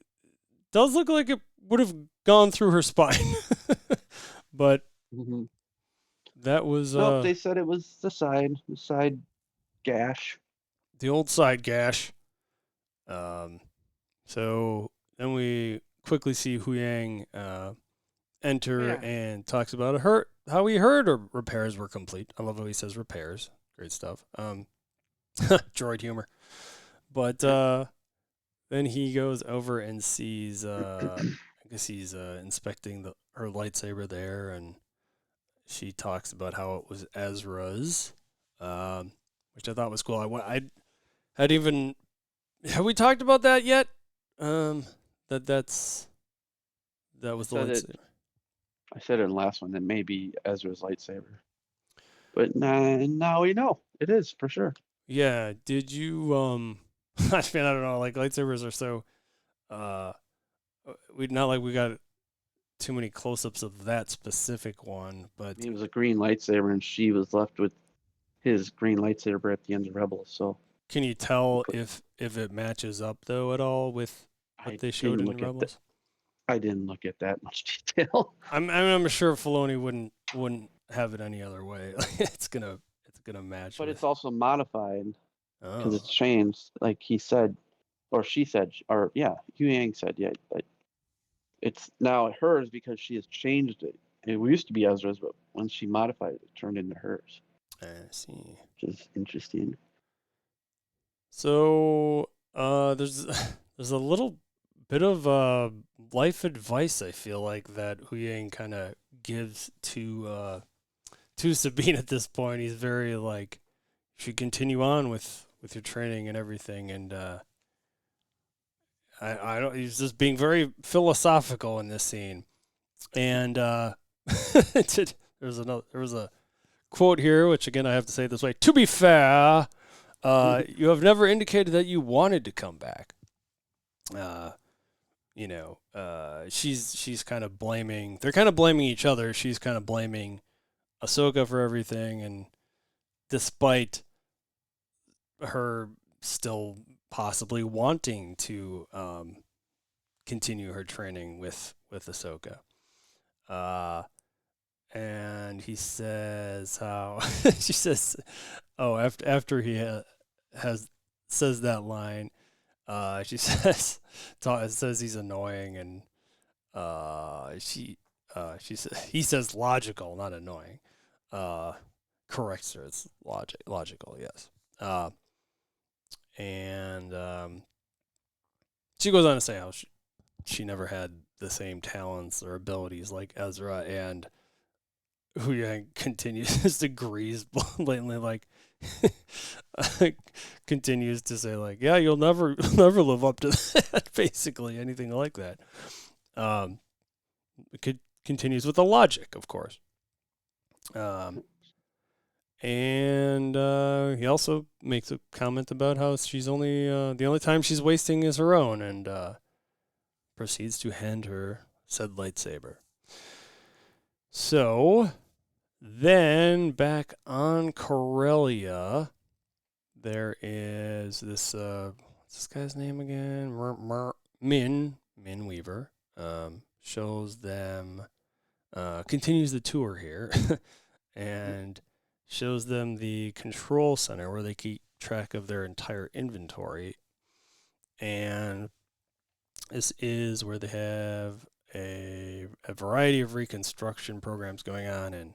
does look like it would have gone through her spine, but Hmm. that was Nope, they said it was the side gash. the old side gash. Um, so then we quickly see Huyang enter Yeah. and talks about her how he heard her repairs were complete. I love how he says repairs. Great stuff. Droid humor. But then he goes over and sees. I guess he's inspecting her lightsaber there, and she talks about how it was Ezra's, which I thought was cool. I had even have we talked about that yet? That was the Said it. lightsaber. I said it in the last one that maybe Ezra's lightsaber, but now we know it is for sure. Yeah. Did you I mean, I don't know. Like lightsabers are so we not like we got too many close-ups of that specific one, but He was a green lightsaber, and she was left with his green lightsaber at the end of Rebels. So can you tell if it matches up though at all with what I they showed didn't in look at Rebels? I didn't look at that much detail. I'm sure Filoni wouldn't have it any other way. it's gonna match. But With, it's also modified because oh, it's changed. Like he said, or she said, or yeah, Huyang said, yeah, but it's now hers because she has changed it. It used to be Ezra's, but when she modified it, it turned into hers, I see. which is interesting. So there's there's a little bit of life advice I feel like that Huyang kind of gives to Sabine at this point. He's very like, you should continue on with your training and everything, and I don't. He's just being very philosophical in this scene, and there was a quote here, which again I have to say it this way. To be fair, you have never indicated that you wanted to come back. Uh, she's kind of blaming. They're kind of blaming each other. She's kind of blaming Ahsoka for everything, and despite her still possibly wanting to continue her training with Ahsoka. And he says how she says, oh, after he has says that line, she says he's annoying, and he says logical, not annoying. Corrects her. It's logical, yes. And she goes on to say how she never had the same talents or abilities like Ezra, and Huyang continues to grease blatantly, like continues to say like, yeah, you'll never live up to that, basically anything like that. It continues with the logic, of course. And he also makes a comment about how she's only the only time she's wasting is her own, and proceeds to hand her said lightsaber. So then back on Corellia, there is this what's this guy's name again? Min Weaver. Shows them continues the tour here and shows them the control center where they keep track of their entire inventory. And this is where they have a variety of reconstruction programs going on, and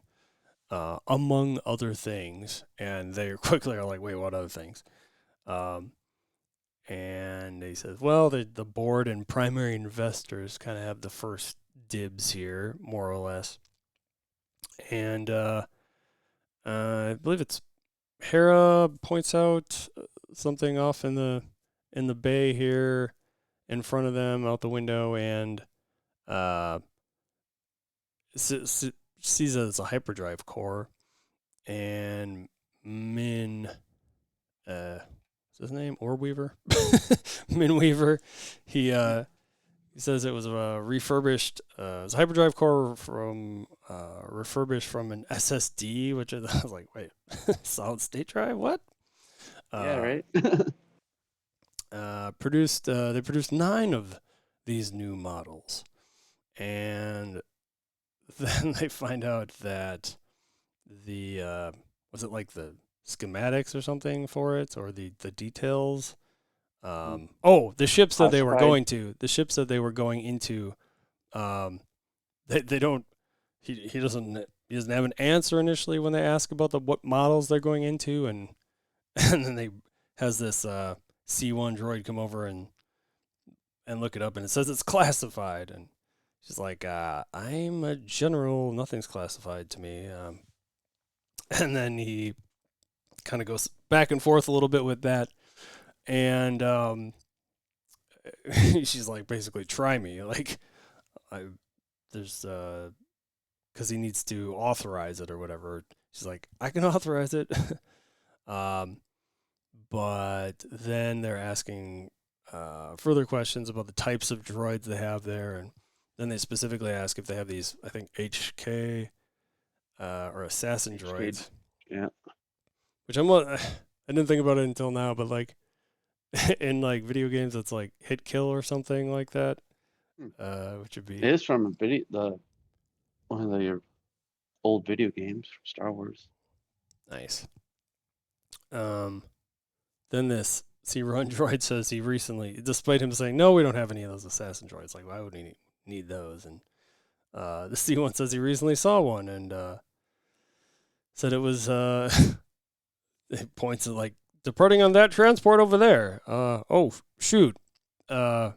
among other things. And they quickly are like, wait, what other things? And he says, well, the board and primary investors kind of have the first dibs here, more or less. And I believe it's Hera points out something off in the bay here in front of them out the window, and sees that it's a hyperdrive core. And Min, what's his name? Orweaver? Min Weaver. He says it was a refurbished, it's a hyperdrive core from refurbished from an SSD, which I was like, wait, solid state drive? What? Yeah, right. produced 9 of these new models, and then they find out that the was it like the schematics or something for it, or the details. The ships that they were Classified. going to, the ships that they were going into, they don't. He doesn't have an answer initially when they ask about what models they're going into, and then they has this C1 droid come over and look it up, and it says it's classified, and she's like, I'm a general, nothing's classified to me. And then he kind of goes back and forth a little bit with that, and she's like, basically, try me, like, there's because he needs to authorize it or whatever. She's like, I can authorize it. But then they're asking further questions about the types of droids they have there, and then they specifically ask if they have these, I think, HK or assassin droids. Yeah. Which I didn't think about it until now, but like in like video games, it's like hit kill or something like that. Which would be. It is from one of your old video games from Star Wars. Nice. Then this C1 droid says he recently, despite him saying, no, we don't have any of those assassin droids. Like, why would we need those? And the C1 says he recently saw one and said it was, it points at like, departing on that transport over there. Oh, shoot. And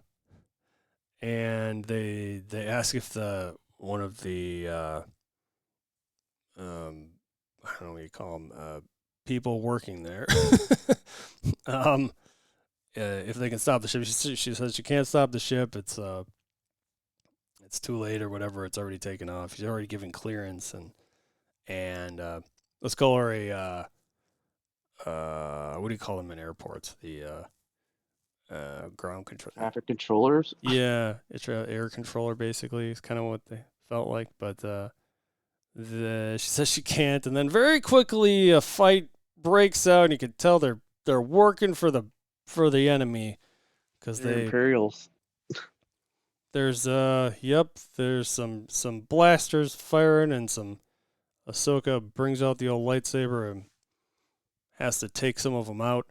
they ask if one of the, I don't know what you call them, people working there, if they can stop the ship. She says she can't stop the ship. It's too late or whatever. It's already taken off. She's already given clearance, and let's call her a what do you call them in airports? The ground control. Traffic controllers. Yeah, it's an air controller basically. It's kind of what they felt like, but she says she can't, and then very quickly a fight breaks out, and you can tell they're working for the enemy because they Imperials. there's some blasters firing, and some Ahsoka brings out the old lightsaber and has to take some of them out.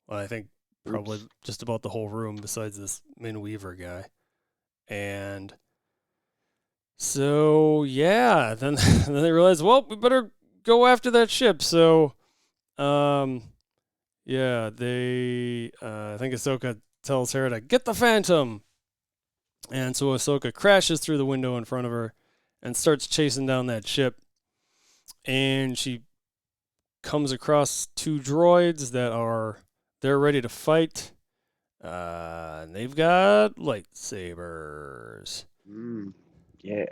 Well, I think probably just about the whole room besides this Min Weaver guy, and so yeah, then they realize, well, we better go after that ship. So yeah, they I think Ahsoka tells Hera to get the Phantom, and so Ahsoka crashes through the window in front of her and starts chasing down that ship, and she comes across 2 droids that they're ready to fight. And they've got lightsabers. Yeah.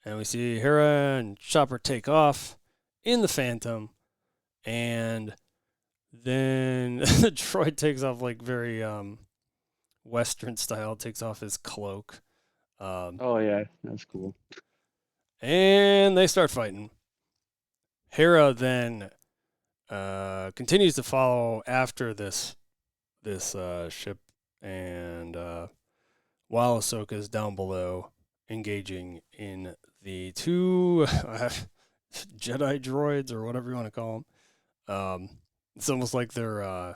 And we see Hera and Chopper take off in the Phantom, and then the droid takes off like very Western style, takes off his cloak. Oh yeah, that's cool. And they start fighting. Hera then continues to follow after this ship, and while Ahsoka is down below engaging in the 2 Jedi droids, or whatever you want to call them. It's almost like they're,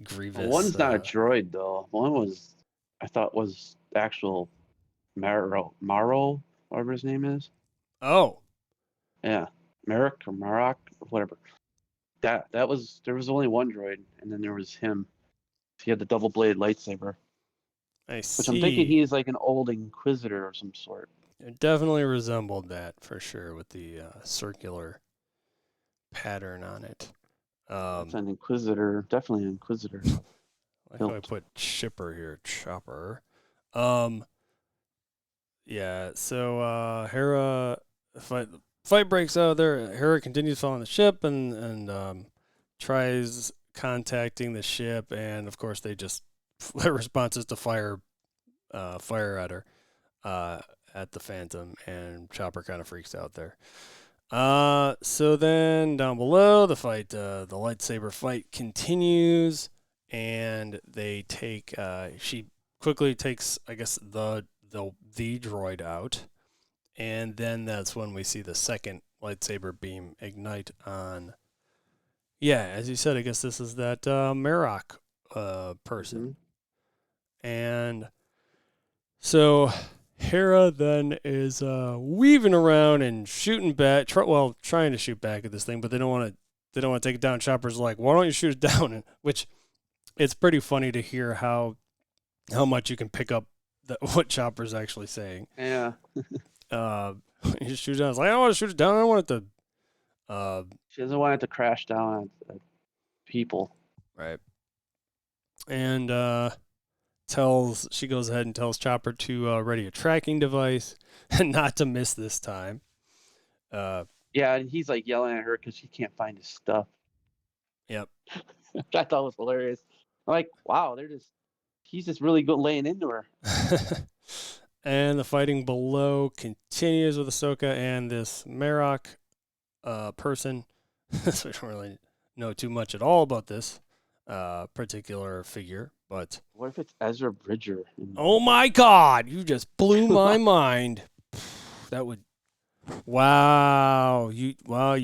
Grievous. Well, one's not a droid though. One I thought was actual Maro, whatever his name is. Oh. Yeah, Marek or Marok or whatever. There was only one droid, and then there was him. He had the double blade lightsaber. I see. Which I'm thinking he's like an old Inquisitor of some sort. It definitely resembled that for sure, with the circular pattern on it. It's an Inquisitor, definitely an Inquisitor. Like how I put shipper here, Chopper. Yeah. So Hera, fight breaks out there. Hera continues following the ship and tries contacting the ship, and of course their response is to fire at her, at the Phantom, and Chopper kind of freaks out there. So then down below, the fight, the lightsaber fight continues, and they take. She quickly takes, I guess, the droid out, and then that's when we see the second lightsaber beam ignite on. Yeah, as you said, I guess this is that Marok person, and so Hera then is weaving around and shooting back. Trying to shoot back at this thing, but they don't want to. They don't want to take it down. Chopper's like, "Why don't you shoot it down?" Which it's pretty funny to hear how much you can pick up what Chopper's actually saying. Yeah. You just shoot it down. It's like, I don't want to shoot it down. I don't want it to. She doesn't want it to crash down on people. Right. And she goes ahead and tells Chopper to ready a tracking device and not to miss this time. Yeah, and he's like yelling at her because she can't find his stuff. Yep. Which I thought was hilarious. I'm like, wow, he's just really good laying into her. And the fighting below continues with Ahsoka and this Marok person. So we don't really know too much at all about this particular figure, but what if it's Ezra Bridger? Oh my God! You just blew my mind. That would. Wow, you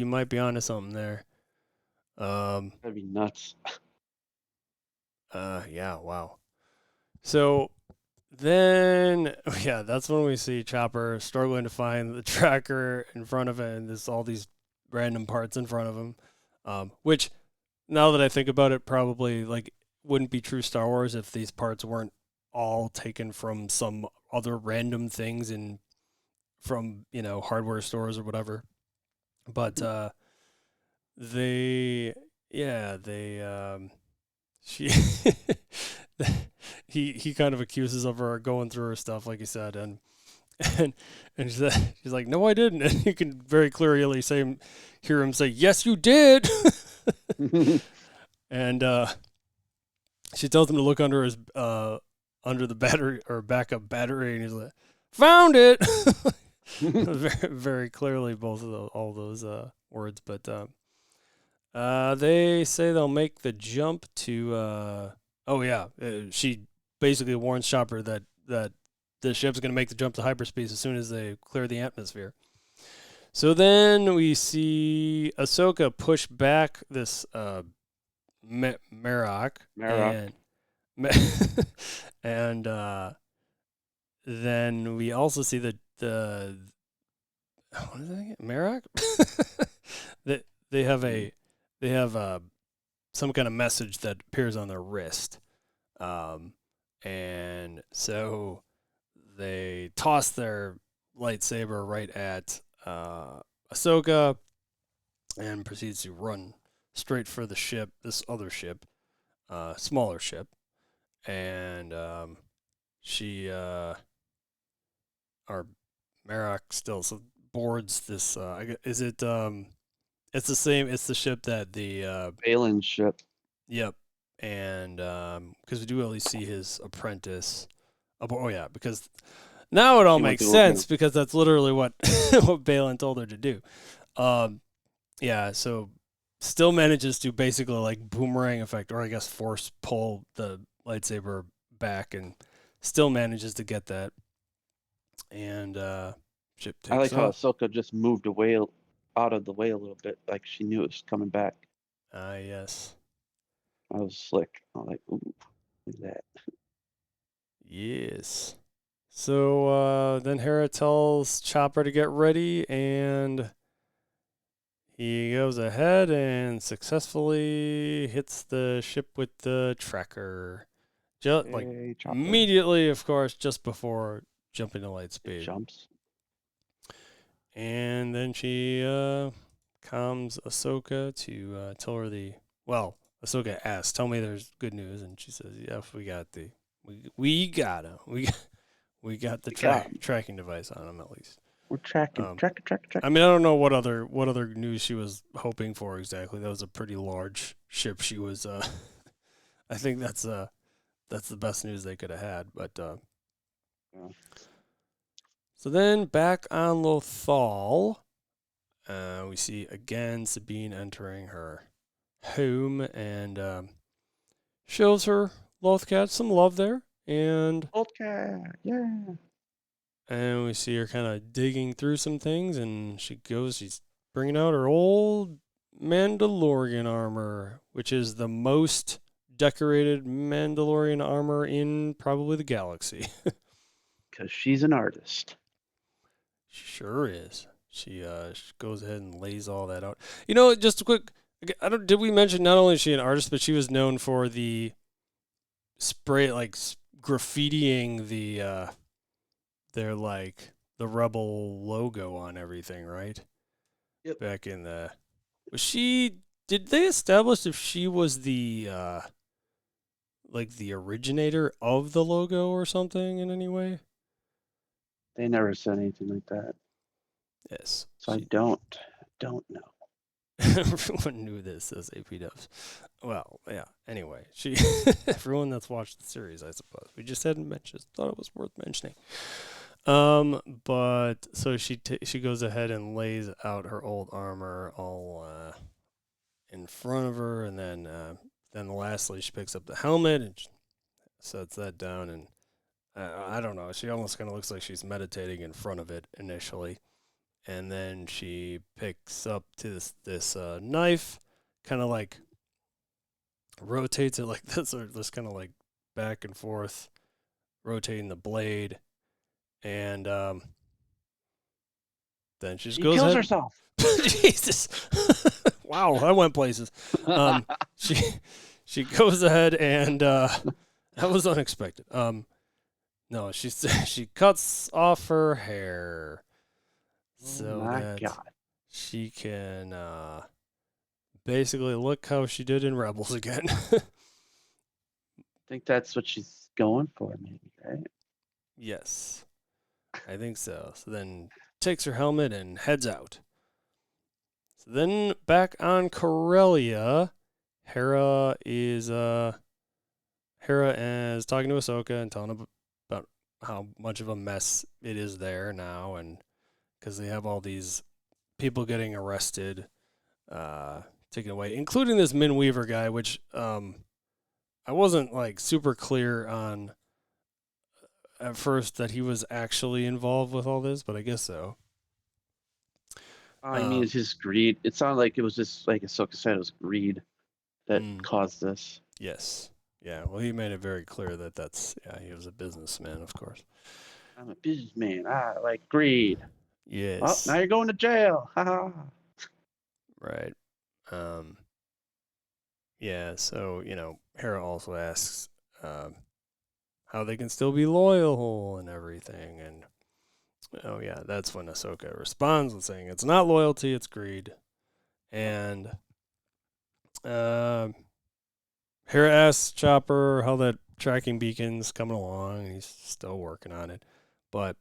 might be onto something there. That'd be nuts. Yeah, wow. So then, yeah, that's when we see Chopper struggling to find the tracker in front of it, and there's all these random parts in front of him. Which, now that I think about it, probably wouldn't be true Star Wars if these parts weren't all taken from some other random things from hardware stores or whatever. But she he kind of accuses of her going through her stuff, like you said, and she's like, no, I didn't, and you can very clearly hear him say, yes, you did. And she tells him to look under the battery or backup battery, and he's like, found it. very, very clearly both of all those words, but they say they'll make the jump to she basically warns Chopper that the ship's going to make the jump to hyperspace as soon as they clear the atmosphere. So then we see Ahsoka push back this Marok. And then we also see the what is that again? Marok? they have some kind of message that appears on their wrist, and so they toss their lightsaber right at Ahsoka and proceeds to run straight for the ship, this other ship, smaller ship, and she or Marok still boards this. Is it? It's the same. It's the ship that the Baylan ship. Yep, and because we do at least see his apprentice. Oh yeah, because now it all makes sense because that's literally what what Baylan told her to do. Yeah, so still manages to basically boomerang effect, or I guess force pull the lightsaber back, and still manages to get that. And ship takes I like how off. Ahsoka just moved away out of the way a little bit, like she knew it was coming back. Yes. I was slick. I'm like, ooh, look at that. Yes. So then Hera tells Chopper to get ready, and he goes ahead and successfully hits the ship with the tracker. Immediately, of course, just before jumping to light speed. It jumps. And then she calms Ahsoka to tell her Ahsoka asks, "Tell me there's good news," and she says, "Yes, we got him. We got the tracking device on him at least. We're tracking. I mean, I don't know what other news she was hoping for exactly. That was a pretty large ship. She was. I think that's the best news they could have had. But so then back on Lothal, We see again Sabine entering her home and shows her Lothcat some love there, and Old cat, yeah. we see her kind of digging through some things, and she's bringing out her old Mandalorian armor, which is the most decorated Mandalorian armor in probably the galaxy. Because she's an artist. Sure is. She goes ahead and lays all that out. Just a quick. Did we mention not only is she an artist, but she was known for the spray graffitiing their the rebel logo on everything, right? Yep. Back in did they establish if she was the the originator of the logo or something in any way? They never said anything like that. Yes. So I don't know. Everyone knew this as AP does. Well, yeah. Anyway, everyone that's watched the series, I suppose. We just hadn't mentioned. Thought it was worth mentioning. But so she goes ahead and lays out her old armor all in front of her, and then lastly she picks up the helmet and sets that down, and I don't know. She almost kind of looks like she's meditating in front of it initially, and then she picks up to this knife, kind of like rotates it like this, or just kind of like back and forth, rotating the blade, and then she just goes kills ahead. herself. Jesus, wow, that went places. She goes ahead and that was unexpected. No, she cuts off her hair so that she can basically look how she did in Rebels again. I think that's what she's going for, maybe, right? Yes, I think so. So then takes her helmet and heads out. So then back on Corellia, Hera is talking to Ahsoka and telling her about how much of a mess it is there now, and because they have all these people getting arrested, taken away, including this Min Weaver guy, which I wasn't super clear on at first that he was actually involved with all this, but I guess so. I mean, it's just greed. It sounded like it was just like Ahsoka said, it was greed that caused this. Yes. Yeah. Well, he made it very clear that he was a businessman, of course. I'm a businessman. I like greed. Yes. Well, now you're going to jail. Right. Yeah. So Hera also asks how they can still be loyal and everything, and oh yeah, that's when Ahsoka responds with saying it's not loyalty, it's greed. And Hera asks Chopper how that tracking beacon's coming along, and he's still working on it. But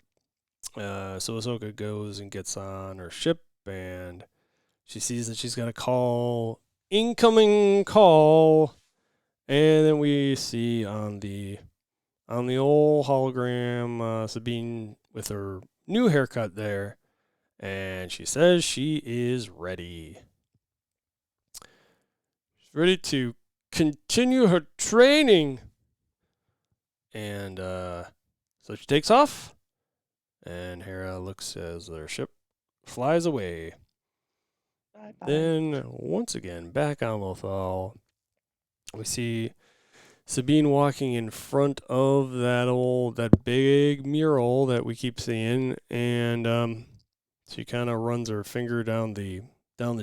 so Ahsoka goes and gets on her ship, and she sees that she's got a incoming call, and then we see on the old hologram Sabine with her new haircut there, and she says she is ready. She's ready to continue her training. And so she takes off, and Hera looks as their ship flies away. Bye-bye. Then, once again, back on Lothal, we see Sabine walking in front of that big mural that we keep seeing, and she kind of runs her finger down the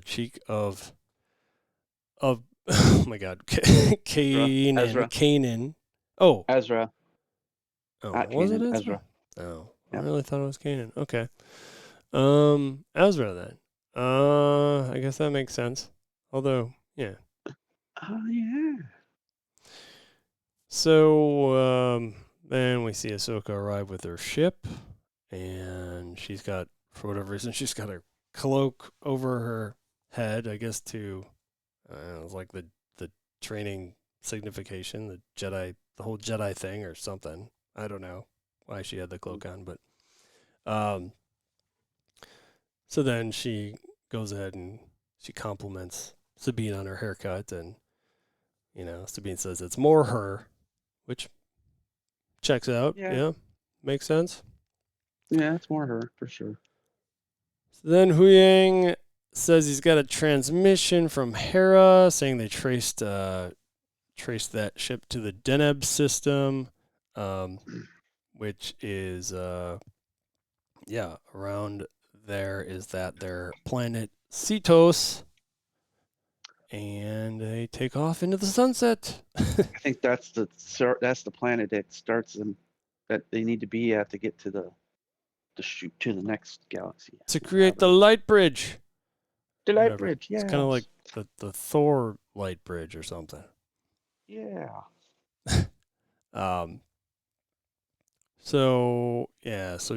cheek of oh my God, Kanan. Oh, Ezra. Oh, Not was Kanan, it Ezra? Oh, yep. I really thought it was Kanan. Okay, Ezra then. I guess that makes sense. Although, yeah. Oh yeah. So then we see Ahsoka arrive with her ship, and she's got, for whatever reason, she's got a cloak over her head. I guess to, it was like the training signification, the whole Jedi thing or something. I don't know why she had the cloak on, but so then she goes ahead and she compliments Sabine on her haircut, and Sabine says it's more her, which checks out. Yeah, makes sense. Yeah, it's more her for sure. So then Huyang says he's got a transmission from Hera, saying they traced that ship to the Deneb system, which is around there is that their planet Seatos, and they take off into the sunset. I think that's the planet that starts them, that they need to be at to get to the shoot to the next galaxy. To create the light bridge. The light bridge, yeah. It's kind of like the Thor light bridge or something. Yeah. So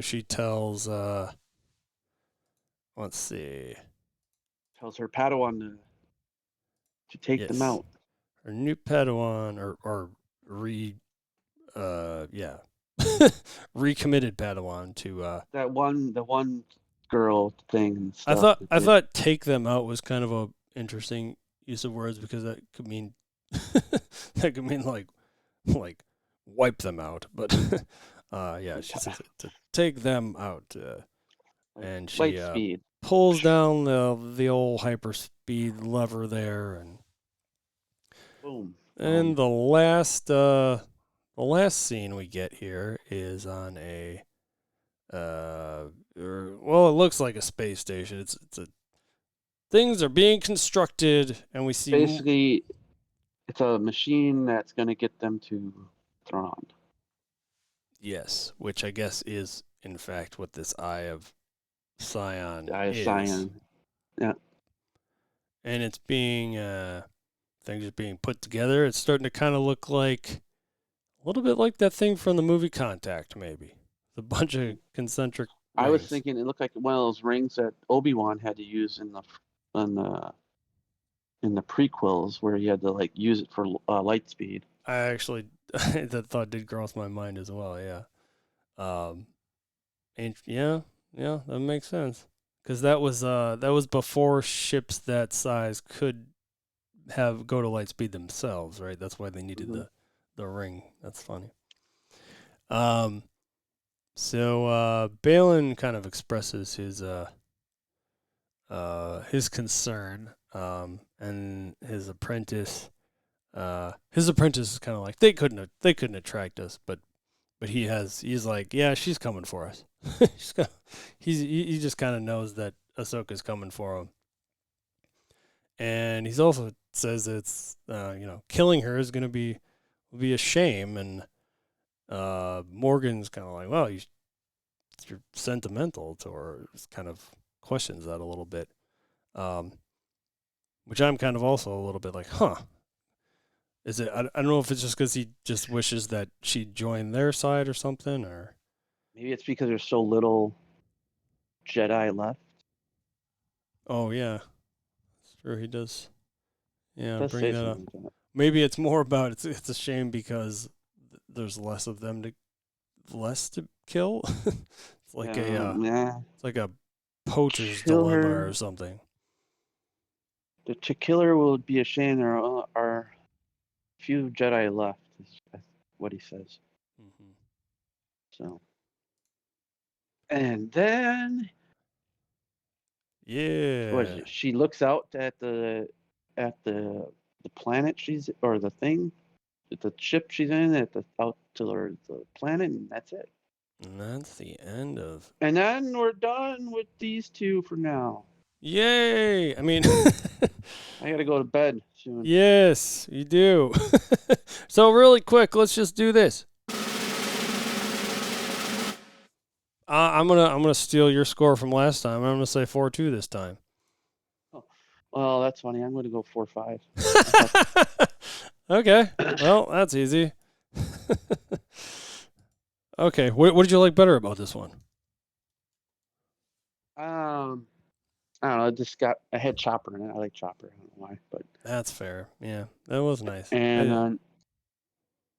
she tells let's see. Tells her Padawan to take them out. Her new Padawan or recommitted Padawan to the one girl thing and stuff. I thought take them out was kind of a interesting use of words, because that could mean like wipe them out, but she says to take them out, and she pulls down the old hyperspeed lever there, and boom. And the last scene we get here is on a it looks like a space station. Things are being constructed, and we see basically it's a machine that's going to get them to Thrawn. Yes, which I guess is in fact what this Eye of Sion is. Eye of Sion. Yeah. And it's being things are being put together. It's starting to kind of look like a little bit like that thing from the movie Contact, maybe. A bunch of concentric rings. I was thinking it looked like one of those rings that Obi-Wan had to use in the prequels, where he had to use it for light speed. I actually that thought did cross my mind as well. Yeah. And that makes sense, because that was before ships that size could go to light speed themselves, right? That's why they needed the ring. That's funny. So Baylan kind of expresses his concern, and his apprentice is kind of like, they couldn't attract us, but he's like, yeah, she's coming for us. he just kind of knows that Ahsoka's coming for him, and he's also says it's killing her is going to be a shame, and Morgan's kind of like, well, you're sentimental to her. Just kind of questions that a little bit, which I'm kind of also a little bit like, huh. Is it? I don't know if it's just because he just wishes that she'd join their side or something, or maybe it's because there's so little Jedi left. Oh yeah, sure he does. Yeah, bring that up. Maybe it's more about it's a shame because there's less of them to kill. It's like it's like a poacher's dilemma or something. To kill her will be a shame. There are few Jedi left, is what he says. Mm-hmm. So, and then she looks out at the planet or the thing, the ship she's in, out to the planet, and that's it. And that's the end of. And then we're done with these two for now. Yay! I mean, I gotta go to bed soon. Yes, you do. So really quick, let's just do this. I'm gonna steal your score from last time. I'm gonna say 4-2 this time. Oh, well, that's funny. I'm gonna go 4-5. Okay, well, that's easy. Okay, what did you like better about this one? I don't know. I had Chopper in it. I like Chopper. I don't know why, but that's fair. Yeah, that was nice. And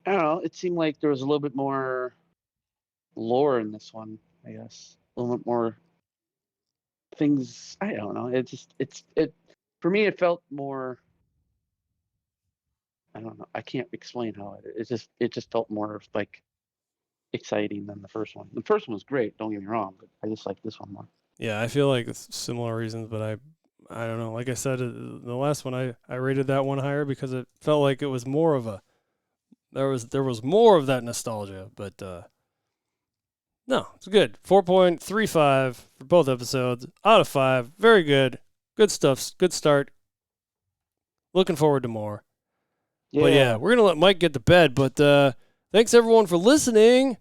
I don't know. It seemed like there was a little bit more lore in this one. I guess a little bit more things. I don't know. It for me. It felt more. I don't know. I can't explain how it just felt more like exciting than the first one. The first one was great. Don't get me wrong, but I just like this one more. Yeah, I feel like it's similar reasons, but I don't know. Like I said, the last one I rated that one higher because it felt like it was more of a there was more of that nostalgia, but no, it's good. 4.35 for both episodes out of 5. Very good. Good stuff. Good start. Looking forward to more. Yeah. But yeah, we're going to let Mike get to bed. But thanks, everyone, for listening.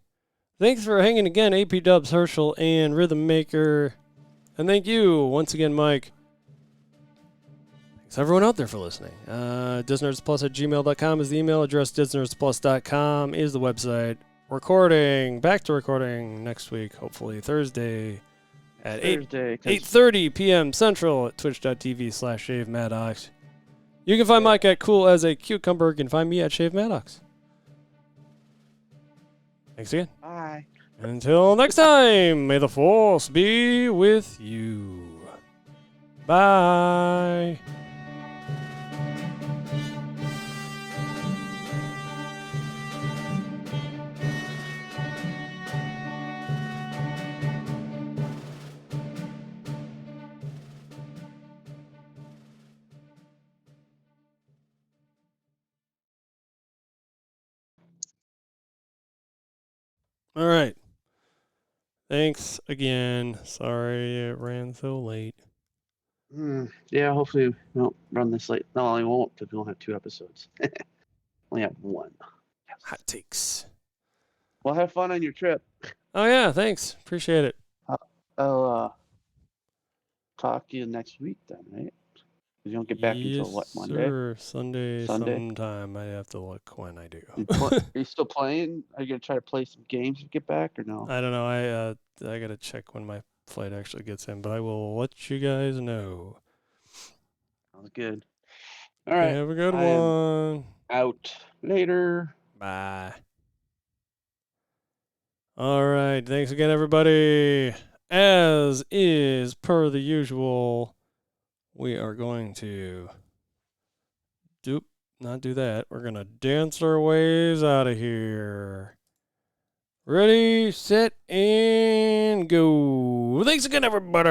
Thanks for hanging again, AP Dubs, Herschel, and Rhythm Maker. And thank you once again, Mike. Thanks, everyone out there, for listening. DisnerdsPlus@gmail.com is the email address. DisnerdsPlus.com is the website. Back to recording next week, hopefully Thursday at 8:30 p.m. Central at twitch.tv/ShaveMaddox. You can find Mike at Cool as a Cucumber. You can find me at Shave Maddox. Thanks again. Bye. Until next time, may the Force be with you. Bye. All right. Thanks again. Sorry it ran so late. Yeah, hopefully we won't run this late. No, we won't because we won't have 2 episodes. Only have 1. Yes. Hot takes. Well, have fun on your trip. Oh, yeah. Thanks. Appreciate it. I'll talk to you next week then, right? Because you don't get back until what, Monday? Sir. Sunday sometime. I have to look when I do. Are you still playing? Are you going to try to play some games to get back or no? I don't know. I got to check when my flight actually gets in, but I will let you guys know. Sounds good. All right. Have a good one. Out. Later. Bye. All right. Thanks again, everybody. As is per the usual, we are going to not do that. We're going to dance our ways out of here. Ready, set, and go. Thanks again, everybody.